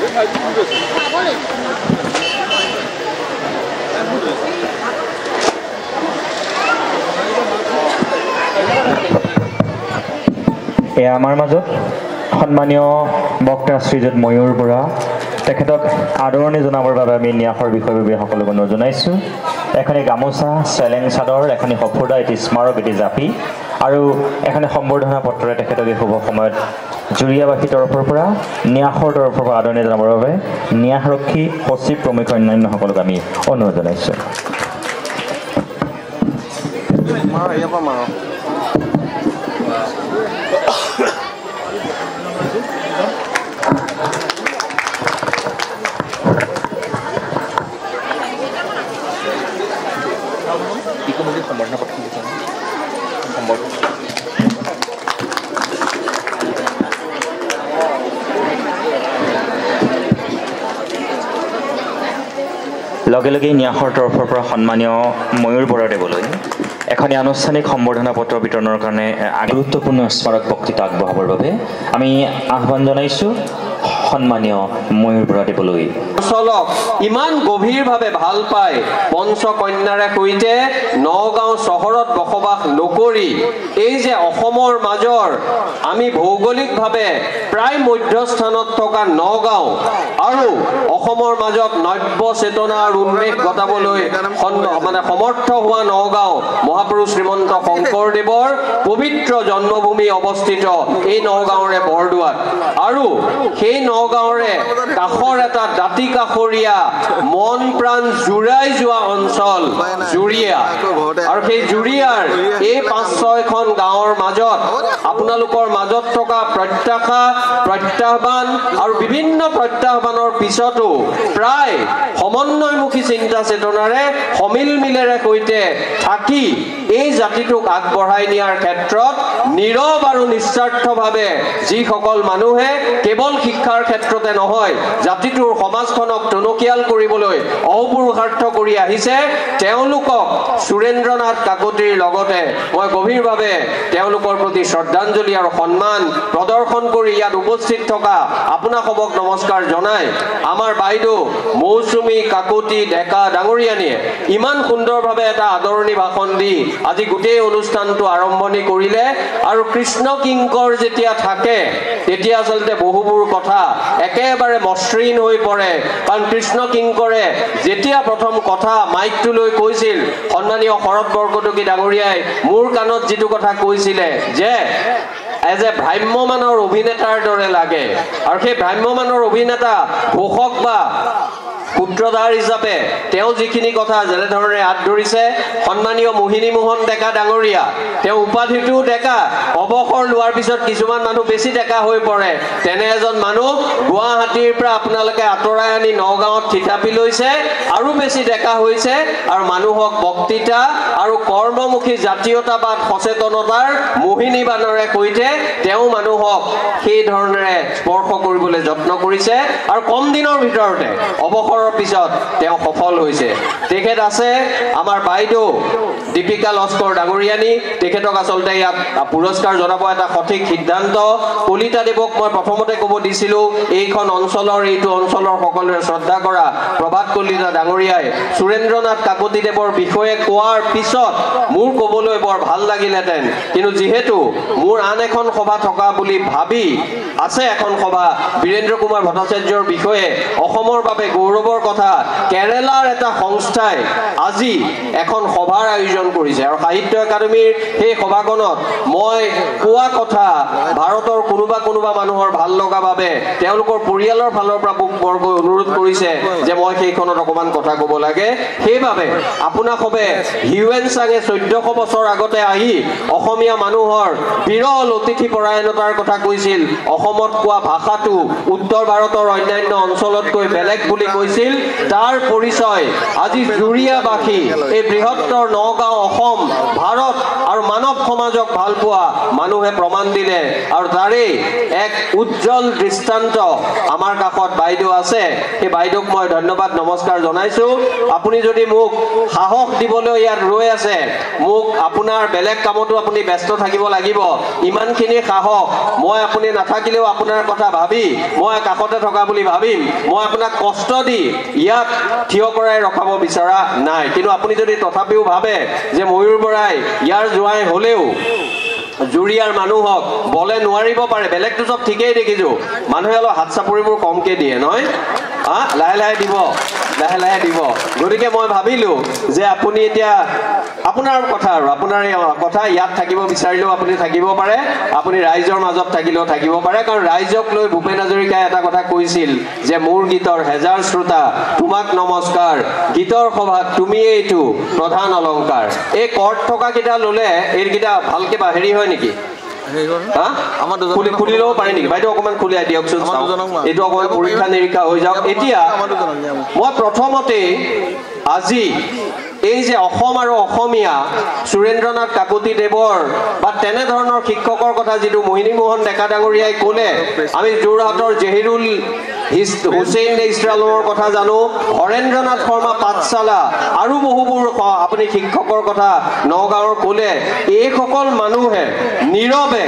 এয়া আমাৰ মাজত সন্মানীয় বক্তা শ্ৰীযুত ময়ূৰ বৰা তেখেতক আদৰণি জনাবৰ বাবে আমি ন্যাসৰ বিষয়ববীয়াসকলক অনুৰোধ জনাইছোঁ। এখনি গামোচা, চেলেং চাদৰ, এখনি সফুৰা, এটি স্মাৰক, এটি জাপি আৰু এখনি সম্বৰ্ধনা পত্ৰৰে তেখেতক এই শুভ সময়ত জুৰিয়াবাসীৰ তৰফৰ পৰা ন্যাসৰ তৰফৰ পৰা আদৰণি জনাবৰ বাবে ন্যাসৰক্ষী সচিব প্ৰমুখ অন্যান্যসকলক আমি অনুৰোধ জনাইছোঁ। লগে লগে ন্যাসৰ তৰফৰ পৰা সন্মানীয় ময়ূৰ বৰা দেৱলৈ এখনি আনুষ্ঠানিক সম্বৰ্ধনা পত্ৰ বিতৰণৰ কাৰণে গুৰুত্বপূৰ্ণ স্মাৰক বক্তৃতা আগবঢ়াবৰ বাবে আমি আহ্বান জনাইছোঁ সন্মানীয় ময়ূৰ বৰা দেৱলৈ। চলক ইমান গভীৰভাৱে ভাল পায় পঞ্চকন্যাৰে সৈতে নগাঁও চহৰত বসবাস নকৰি এই যে অসমৰ মাজৰ আমি ভৌগোলিকভাৱে প্ৰায় মধ্যস্থানত থকা নগাঁও আৰু অসমৰ মাজত নব্য চেতনাৰ উন্মেষ ঘটাবলৈ মানে সমৰ্থ হোৱা নগাঁও মহাপুৰুষ শ্ৰীমন্ত শংকৰদেৱৰ পবিত্ৰ জন্মভূমি অৱস্থিত এই নগাঁৱৰে বৰদোৱাত আৰু সেই নগাঁৱৰে কাষৰ এটা দাঁতি কাষৰীয়া মন প্ৰাণ জুৰাই যোৱা অঞ্চল জুৰিয়া আৰু সেই জুৰিয়াৰ এই ৫-৬খন গাঁৱৰ মাজত আপোনালোকৰ মাজত থকা প্ৰত্যাশা প্ৰত্যাহ্বান আৰু বিভিন্ন প্ৰত্যাহ্বানৰ পিছতো প্ৰায় সমন্বয়মুখী চিন্তা চেতনাৰে সমিলমিলেৰে সৈতে থাকি এই জাতিটোক আগবঢ়াই নিয়াৰ ক্ষেত্ৰত নীৰৱ আৰু নিস্বাৰ্থভাৱে যিসকল মানুহে কেৱল শিক্ষাৰ ক্ষেত্ৰতে নহয় জাতিটোৰ সমাজখনক টনকিয়াল কৰিবলৈ অপুৰুষাৰ্থ কৰি আহিছে তেওঁলোকক সুৰেন্দ্ৰনাথ কাকতিৰ লগতে মই গভীৰভাৱে তেওঁলোকৰ প্ৰতি শ্ৰদ্ধাঞ্জলি আৰু সন্মান প্ৰদৰ্শন কৰি ইয়াত উপস্থিত থকা আপোনাসবক নমস্কাৰ জনাই আমাৰ বাইদেউ মৌচুমী কাকতি ডেকা ডাঙৰীয়ানীয়ে ইমান সুন্দৰভাৱে এটা আদৰণি ভাষণ দি আজি গোটেই অনুষ্ঠানটো আৰম্ভণি কৰিলে আৰু কৃষ্ণ কিংকৰ যেতিয়া থাকে তেতিয়া আচলতে বহুবোৰ কথা একেবাৰে মসৃণ হৈ পৰে কাৰণ কৃষ্ণ কিংকৰে যেতিয়া প্ৰথম কথা মাইকটো লৈ কৈছিল সন্মানীয় শৰৎ বৰকটকী ডাঙৰীয়াই মোৰ কাণত যিটো কথা কৈছিলে যে এজ এ ভ্ৰাম্যমানৰ অভিনেতাৰ দৰে লাগে আৰু সেই ভ্ৰাম্যমানৰ অভিনেতা ঘোষক বা সূত্ৰধাৰ হিচাপে তেওঁ যিখিনি কথা যেনেধৰণে হাত ধৰিছে সন্মানীয় মোহিনী মোহন ডেকা ডাঙৰীয়া তেওঁ উপাধিটো ডেকা অৱসৰ লোৱাৰ পিছত কিছুমান মানুহ বেছি ডেকা হৈ পৰে তেনে এজন মানুহ গুৱাহাটীৰ পৰা আপোনালোকে আঁতৰাই আনি নগাঁৱত থিতাপি লৈছে আৰু বেছি ডেকা হৈছে আৰু মানুহক বক্তৃতা আৰু কৰ্মমুখী জাতীয়তাবাদ সচেতনতাৰ মোহিনী বাণৰে সৈতে তেওঁ মানুহক সেই ধৰণেৰে স্পৰ্শ কৰিবলৈ যত্ন কৰিছে আৰু কম দিনৰ ভিতৰতে অৱসৰৰ পিছত তেওঁ সফল হৈছে তেখেত আছে আমাৰ বাইদেউ দীপিকা লস্কৰ ডাঙৰীয়ানী তেখেতক আচলতে ইয়াত পুৰস্কাৰ জনাব এটা সঠিক সিদ্ধান্ত কলিতা দেৱক মই প্ৰথমতে ক'ব দিছিলোঁ এইখন অঞ্চলৰ এইটো অঞ্চলৰ সকলোৰে শ্ৰদ্ধা কৰা প্ৰভাত কলিতা ডাঙৰীয়াই সুৰেন্দ্ৰনাথ কাকতি দেৱৰ বিষয়ে কোৱাৰ পিছত মোৰ ক'বলৈ বৰ ভাল লাগিলহেঁতেন কিন্তু যিহেতু মোৰ আন এখন সভা থকা বুলি ভাবি আছে এখন সভা বীৰেন্দ্ৰ কুমাৰ ভট্টাচাৰ্যৰ বিষয়ে অসমৰ বাবে গৌৰৱৰ কথা কেৰেলাৰ এটা সংস্থাই আজি এখন সভাৰ আয়োজন কৰিছে আৰু সাহিত্য একাডেমীৰ সেই সভাখনত মই কোৱা কথা ভাৰতৰ কোনোবা মানুহৰ ভাল লগা বাবে তেওঁলোকৰ পৰিয়ালৰ ফালৰ পৰা মোক বৰকৈ অনুৰোধ কৰিছে যে মই সেইখনত অকমান কথা ক'ব লাগে সেইবাবে আপোনাসবে হিউৱেন চাঙে 1400 বছৰ আগতে আহি অসমীয়া মানুহৰ বিৰল অতিথি পৰায়ণতাৰ কথা কৈছিল অসমত কোৱা ভাষাটো উত্তৰ ভাৰতৰ অন্যান্য অঞ্চলতকৈ বেলেগ বুলি কৈছিল আছিল তাৰ পৰিচয় আজি জুৰিয়াবাসী এই বৃহত্তৰ নগাঁও অসম ভাৰত আৰু মানৱ সমাজক ভাল পোৱা মানুহে প্ৰমাণ দিলে আৰু তাৰে এক উজ্জ্বল দৃষ্টান্ত আমাৰ কাষত বাইদেউ আছে সেই বাইদেউক মই ধন্যবাদ নমস্কাৰ জনাইছো আপুনি যদি মোক সাহস দিবলৈ ইয়াত ৰৈ আছে মোক আপোনাৰ বেলেগ কামতো আপুনি ব্যস্ত থাকিব লাগিব ইমানখিনি সাহস মই আপুনি নাথাকিলেও আপোনাৰ কথা ভাবি মই কাষতে থকা বুলি ভাবিম মই আপোনাক কষ্ট দি ইয়াত থিয় কৰাই ৰখাব বিচৰা নাই কিন্তু আপুনি যদি তথাপিও ভাবে যে ময়ূৰ বৰাই ইয়াৰ জোৱাই হলেও জুৰিয়াৰ মানুহক বলে নোৱাৰিব পাৰে বেলেগটো সব ঠিকেই দেখিছো মানুহে অলপ হাত চাপৰিবোৰ কমকে দিয়ে নহয় লাহে লাহে দিব গতিকে মই ভাবিলো যে আপুনি এতিয়া আপোনাৰ কথা আৰু আপোনাৰ কথা ইয়াত থাকিব বিচাৰিলেও আপুনি থাকিব পাৰে আপুনি ৰাইজৰ মাজত থাকিলেও থাকিব পাৰে কাৰণ ৰাইজক লৈ ভূপেন হাজৰিকাই এটা কথা কৈছিল যে মোৰ গীতৰ হেজাৰ শ্ৰোতা তোমাক নমস্কাৰ গীতৰ সভাত তুমি এইটো প্ৰধান অলংকাৰ এই কৰ্ড থকা কিটা ললে এইকেইটা ভালকে হেৰি হয় নেকি খুলি ল'ব পাৰে নেকি বাইদেউ অকণমান খুলিয়াই দিয়কচোন এইটো অকণমান পৰীক্ষা নিৰীক্ষা হৈ যাওক এতিয়া মই প্ৰথমতে আজি এই যে অসম আৰু অসমীয়া সুৰেন্দ্ৰনাথ কাকতিদেৱৰ বা তেনেধৰণৰ শিক্ষকৰ কথা যিটো মোহিনী মোহন ডেকা ডাঙৰীয়াই ক'লে আমি যোৰহাটৰ জহিৰুল হুছেইন ইছৰালৰ কথা জানো হৰেন্দ্ৰনাথ শৰ্মা পাঠশালা আৰু বহুবোৰ আপুনি শিক্ষকৰ কথা নগাঁৱৰ ক'লে এইসকল মানুহে নীৰৱে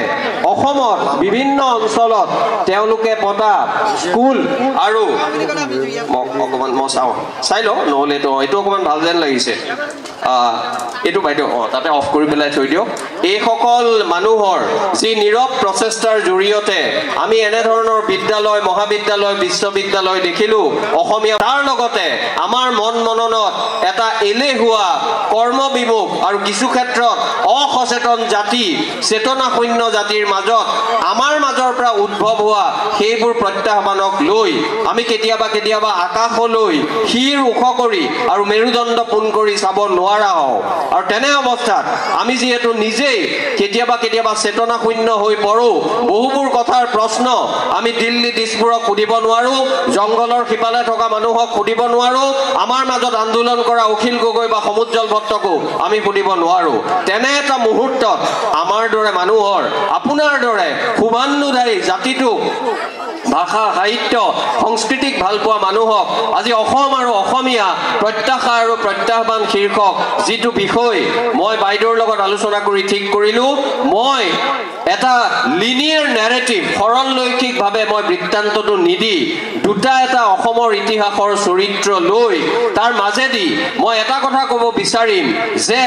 অসমত বিভিন্ন অঞ্চলত তেওঁলোকে পতা স্কুল আৰু অকণমান মই চাই লওঁ নহ'লেতো এইটো অকণমান ভাল যেন লাগিছে এইটো বাইদেউ তাতে অফ কৰি পেলাই থৈ দিয়ক এইসকল মানুহৰ যি নীৰৱ প্ৰচেষ্টাৰ জৰিয়তে আমি এনেধৰণৰ বিদ্যালয় মহাবিদ্যালয় বিশ্ববিদ্যালয় দেখিলো অসমীয়া তাৰ লগতে আমাৰ মন মননত এটা এলেহুৱা কৰ্মবিমুখ আৰু কিছু ক্ষেত্ৰত অসচেতন জাতি চেতনা শূন্য জাতিৰ মাজত আমাৰ মাজৰ পৰা উদ্ভৱ হোৱা সেইবোৰ প্ৰত্যাহ্বানক লৈ আমি কেতিয়াবা আকাশলৈ শিৰ ওখ কৰি আৰু মেৰুদণ্ড পোন কৰি চাব নোৱাৰা হওঁ আৰু তেনে অৱস্থাত আমি যিহেতু নিজেই কেতিয়াবা চেতনা শূন্য হৈ পৰো বহুবোৰ কথাৰ প্ৰশ্ন আমি দিল্লী দিছপুৰক সুধিব নোৱাৰো জংগলৰ সিপালে থকা মানুহক সুধিব নোৱাৰো আমাৰ মাজত আন্দোলন কৰা অখিল গগৈ বা সমুজ্জ্বল ভট্টকো আমি সুধিব নোৱাৰো তেনে এটা মুহূৰ্তত আমাৰ দৰে মানুহৰ আপোনাৰ দৰে শুভান্নুধাৰী জাতিটোক ভাষা সাহিত্য সংস্কৃতিক ভাল পোৱা মানুহক আজি অসম আৰু অসমীয়া প্ৰত্যাশা আৰু প্ৰত্যাহ্বান শীৰ্ষক যিটো বিষয় মই বাইদেউৰ লগত আলোচনা কৰি ঠিক কৰিলো মই এটা লিনিয়াৰ নেৰেটিভ সৰললৈখিকভাৱে মই বৃত্তান্তটো নিদি দুটা এটা অসমৰ ইতিহাসৰ চৰিত্ৰ লৈ তাৰ মাজেদি মই এটা কথা ক'ব বিচাৰিম যে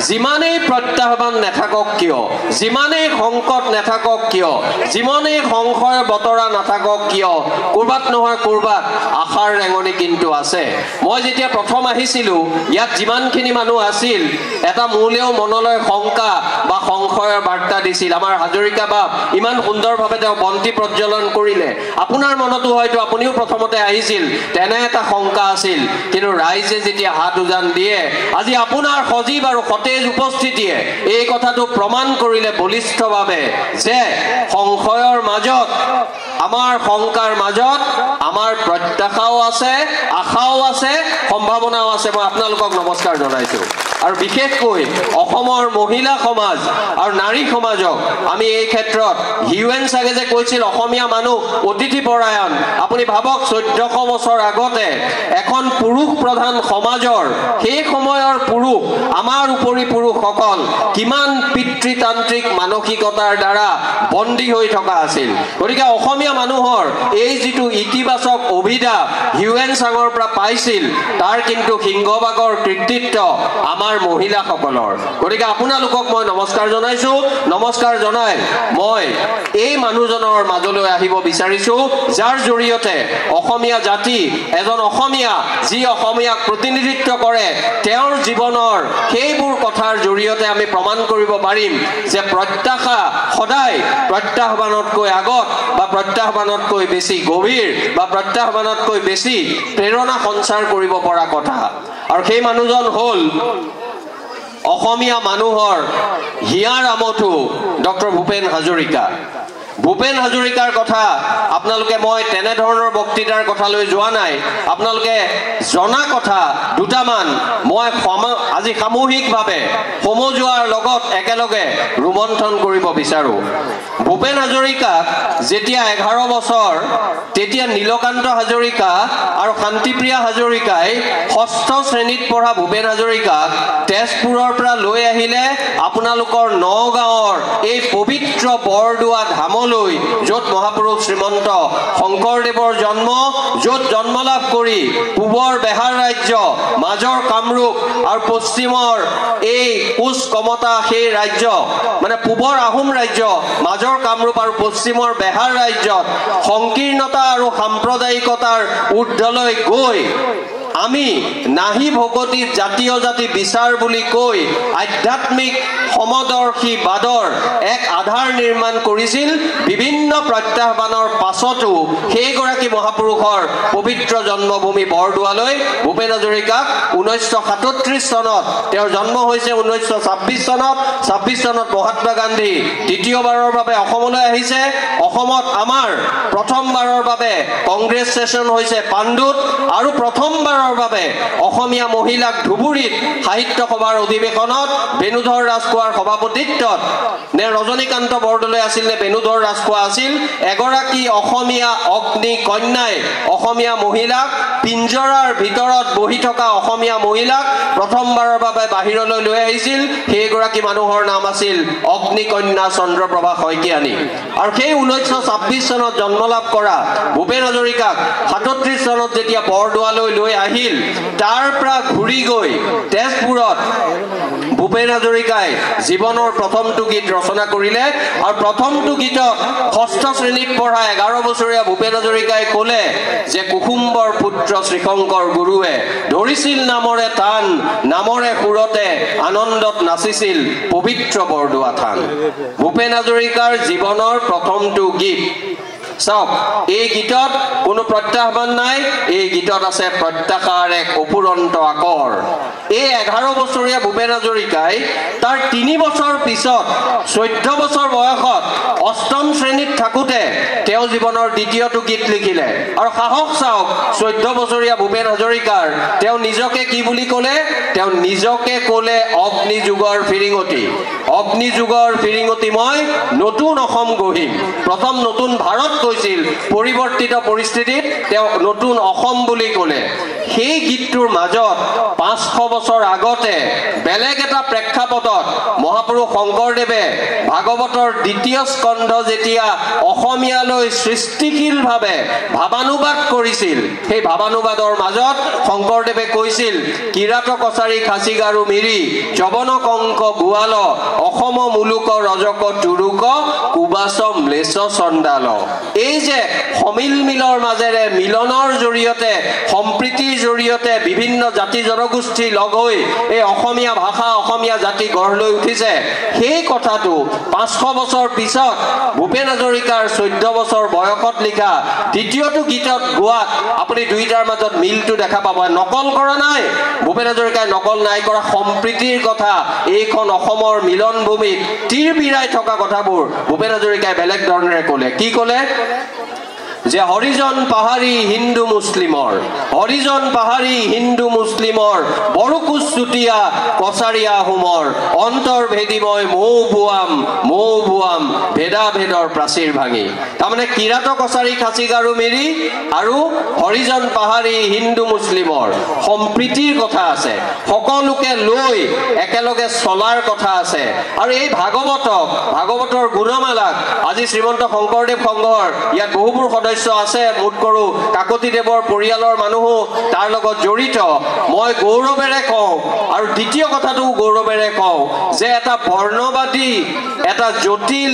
যিমানেই প্ৰত্যাহ্বান নাথাকক কিয় যিমানেই সংকট নাথাকক কিয় যিমানেই সংশয় বতৰা নাথাকক কিয় কৰবাত নহয় কৰবাত আশাৰ ৰেঙনি কিন্তু আছে মই যেতিয়া প্ৰথম আহিছিলো ইয়াত যিমানখিনি মানুহ আছিল এটা মূলেও মনলৈ শংকা বা সংশয়ৰ বাৰ্তা দিছিল আমাৰ হাজৰিকা বাপ ইমান সুন্দৰভাৱে তেওঁ বন্তি প্ৰজ্বলন কৰিলে আপোনাৰ মনতো হয়তো আপুনিও প্ৰথমতে আহিছিল তেনে এটা শংকা আছিল কিন্তু ৰাইজে যেতিয়া হাত উজান দিয়ে আজি আপোনাৰ সজীৱ আৰু সতেজ উপস্থিতিয়ে এই কথাটো প্ৰমাণ কৰিলে বলিষ্ঠভাৱে যে সংশয়ৰ মাজত আমাৰ শংকাৰ মাজত আমাৰ প্ৰত্যাশাও আছে আশাও আছে সম্ভাৱনাও আছে মই আপোনালোকক নমস্কাৰ জনাইছো আৰু বিশেষকৈ অসমৰ মহিলা সমাজ আৰু নাৰী সমাজক আমি এই ক্ষেত্ৰত হিউএন সাগে যে কৈছিল অসমীয়া মানুহ অতিথি পৰায়ণ আপুনি ভাবক 1400 বছৰ আগতে এখন পুৰুষ প্ৰধান সমাজৰ সেই সময়ৰ পুৰুষ আমাৰ উপৰি পুৰুষসকল কিমান পিতৃতান্ত্ৰিক মানসিকতাৰ দ্বাৰা বন্দী হৈ থকা আছিল গতিকে অসমীয়া মানুহৰ এই যিটো ইতিবাচক অভিধা হিউএন সাঙৰ পৰা পাইছিল তাৰ কিন্তু সিংহভাগৰ কৃতিত্ব আমাৰ মহিলাসকলৰ গতিকে আপোনালোকক মই নমস্কাৰ জনাইছো নমস্কাৰ জনাই মই এই মানুহজনৰ মাজলৈ আহিব বিচাৰিছো যাৰ জৰিয়তে অসমীয়া জাতি এজন অসমীয়া যি অসমীয়াক প্ৰতিনিধিত্ব কৰে তেওঁৰ জীৱনৰ সেইবোৰ কথাৰ জৰিয়তে আমি প্ৰমাণ কৰিব পাৰিম যে প্ৰত্যাশা সদায় প্ৰত্যাহ্বানতকৈ আগত বা প্ৰত্যাহ্বানতকৈ বেছি গভীৰ বা প্ৰত্যাহ্বানতকৈ বেছি প্ৰেৰণা সঞ্চাৰ কৰিব পৰা কথা আৰু সেই মানুহজন হ'ল অসমীয়া মানুহৰ হিয়াৰ আমঠু ডক্টৰ ভূপেন হাজৰিকা ভূপেন হাজৰিকাৰ কথা আপোনালোকে মই তেনে ধৰণৰ বক্তৃতাৰ কথা লৈ যোৱা নাই আপোনালোকে জনা কথা দুটামান মই আজি সামূহিকভাৱে সমজুৱাৰ লগত একেলগে ৰোমন্থন কৰিব বিচাৰো ভূপেন হাজৰিকাক যেতিয়া 11 বছৰ তেতিয়া নীলকান্ত হাজৰিকা আৰু শান্তিপ্ৰিয়া হাজৰিকাই 6ষ্ঠ শ্ৰেণীত পঢ়া ভূপেন হাজৰিকাক তেজপুৰৰ পৰা লৈ আহিলে আপোনালোকৰ নগাঁৱৰ এই পবিত্ৰ বৰদোৱা ধামলৈ য'ত মহাপুৰুষ শ্ৰীমন্ত শংকৰদেৱৰ জন্ম য'ত জন্মলাভ কৰি পূবৰ বেহাৰ ৰাজ্য মাজৰ কামৰূপ আৰু পশ্চিমৰ এই কোচ কমতা সেই ৰাজ্য মানে পূবৰ আহোম ৰাজ্য মাজৰ কামৰূপ আৰু পশ্চিমৰ বেহাৰ ৰাজ্যত সংকীৰ্ণতা আৰু সাম্প্ৰদায়িকতাৰ ঊৰ্ধ্বলৈ গৈ আমি নাহি ভগতি জাতীয় জাতি বিচাৰ বুলি কৈ আধ্যাত্মিক সমদৰ্শী বাদৰ এক আধাৰ নিৰ্মাণ কৰিছিল বিভিন্ন প্ৰত্যাহ্বানৰ পাছতো সেইগৰাকী মহাপুৰুষৰ পবিত্ৰ জন্মভূমি বৰদোৱালৈ ভূপেন হাজৰিকাক 1937 চনত তেওঁৰ জন্ম হৈছে 1926 চনত 26 চনত মহাত্মা গান্ধী দ্বিতীয়বাৰৰ বাবে অসমলৈ আহিছে অসমত আমাৰ প্ৰথমবাৰৰ বাবে কংগ্ৰেছ সেশন হৈছে পাণ্ডুত আৰু প্ৰথমবাৰৰ বাবে অসমীয়া মহিলাক ধুবুৰীত সাহিত্য সভাৰ অধিৱেশনত বেনুধৰ ৰাজখোৱাৰ সভাপতিত্বত নে ৰজনীকান্ত বৰদলৈ আছিল নে বেনুধৰ ৰাজখোৱা আছিল এগৰাকী অসমীয়া অগ্নি কন্যাই অসমীয়া মহিলাক পিঞ্জৰাৰ ভিতৰত বহি থকা অসমীয়া মহিলাক প্ৰথমবাৰৰ বাবে বাহিৰলৈ লৈ আহিছিল সেইগৰাকী মানুহৰ নাম আছিল অগ্নিকন্যা চন্দ্ৰপ্ৰভা শইকীয়ানী আৰু সেই 1926 চনত জন্মলাভ কৰা ভূপেন হাজৰিকাক 37 চনত যেতিয়া বৰদোৱালৈ লৈ আহিল তাৰ পৰা ঘূৰি গৈ তেজপুৰত ভূপেন হাজৰিকাই জীৱনৰ প্ৰথমটো গীত ৰচনা কৰিলে আৰু প্ৰথমটো গীতত 6ষ্ঠ শ্ৰেণীত পঢ়া 11 বছৰীয়া ভূপেন হাজৰিকাই ক'লে যে কুসুম্বৰ পুত্ৰ শ্ৰীশংকৰ গুৰুৱে ধৰিছিল নামৰে টান নামৰে সুৰতে আনন্দত নাচিছিল পবিত্ৰ বৰদোৱা থান ভূপেন হাজৰিকাৰ জীৱনৰ প্ৰথমটো গীত চাওক এই গীতত কোনো প্ৰত্যাহ্বান নাই এই গীতত আছে প্ৰত্যাশাৰ এক অপুৰন্ত আকৰ এই 11 বছৰীয়া ভূপেন হাজৰিকাই তাৰ 3 বছৰ পিছত 14 বছৰ বয়সত 8ম শ্ৰেণীত থাকোতে তেওঁ জীৱনৰ দ্বিতীয়টো গীত লিখিলে আৰু সাহস চাওক 14 বছৰীয়া ভূপেন হাজৰিকাৰ তেওঁ নিজকে কি বুলি ক'লে তেওঁ নিজকে ক'লে অগ্নিযুগৰ ফিৰিঙতি মই নতুন অসম গঢ়িম প্ৰথম নতুন ভাৰত কৈছিল পৰিৱৰ্তিত পৰিস্থিতিত তেওঁ নতুন অসম বুলি ক'লে সেই গীতটোৰ মাজত 500 বছৰ আগতে বেলেগ এটা প্ৰেক্ষাপটত মহাপুৰুষ শংকৰদেৱে ভাগৱতৰ দ্বিতীয় স্কন্ধ যেতিয়া অসমীয়ালৈ সৃষ্টিশীলভাৱে ভাৱানুবাদ কৰিছিল সেই ভাৱানুবাদৰ মাজত শংকৰদেৱে কৈছিল কিৰাত কছাৰী খাচী গাৰু মিৰি জবন কংক গোৱাল অসম মুলুক ৰজক তুৰুক কুবাচ ম্লেছ চণ্ডাল এই যে সমিলমিলৰ মাজেৰে মিলনৰ জৰিয়তে সম্প্ৰীতিৰ জৰিয়তে বিভিন্ন জাতি জনগোষ্ঠী লগ হৈ এই অসমীয়া ভাষা অসমীয়া জাতি গঢ় লৈ উঠিছে সেই কথাটো 500 বছৰ পিছত ভূপেন হাজৰিকাৰ 14 বছৰ বয়সত লিখা দ্বিতীয়টো গীতত গোৱাত আপুনি দুইটাৰ মাজত মিলটো দেখা পাব নকল কৰা নাই ভূপেন হাজৰিকাই নকল নাই কৰা সম্প্ৰীতিৰ কথা এইখন অসমৰ মিলন ভূমিত তীৰ বিৰাই থকা কথাবোৰ ভূপেন হাজৰিকাই বেলেগ ধৰণেৰে ক'লে কি ক'লে যে হৰিজন পাহাৰী হিন্দু মুছলিমৰ বৰকুচ চুতীয়া কছাৰীয়া আহোমৰ অন্তৰ্ভেদীময় মৌ বুৱাম ভেদাভেদৰ প্ৰাচীৰ ভাঙি তাৰমানে কিৰাত কছাৰী খাচী গাৰু মিৰি আৰু হৰিজন পাহাৰী হিন্দু মুছলিমৰ সম্প্ৰীতিৰ কথা আছে সকলোকে লৈ একেলগে চলাৰ কথা আছে আৰু এই ভাগৱতৰ গুণমালাক আজি শ্ৰীমন্ত শংকৰদেৱ সংঘৰ ইয়াত বহুবোৰ সদস্য আছে মুঠ কৰো কাকতিদেৱৰ পৰিয়ালৰ মানুহ তাৰ লগত জড়িত মই গৌৰৱেৰে কওঁ আৰু দ্বিতীয় কথাটো গৌৰৱেৰে কওঁ যে এটা বৰ্ণবাদী এটা জটিল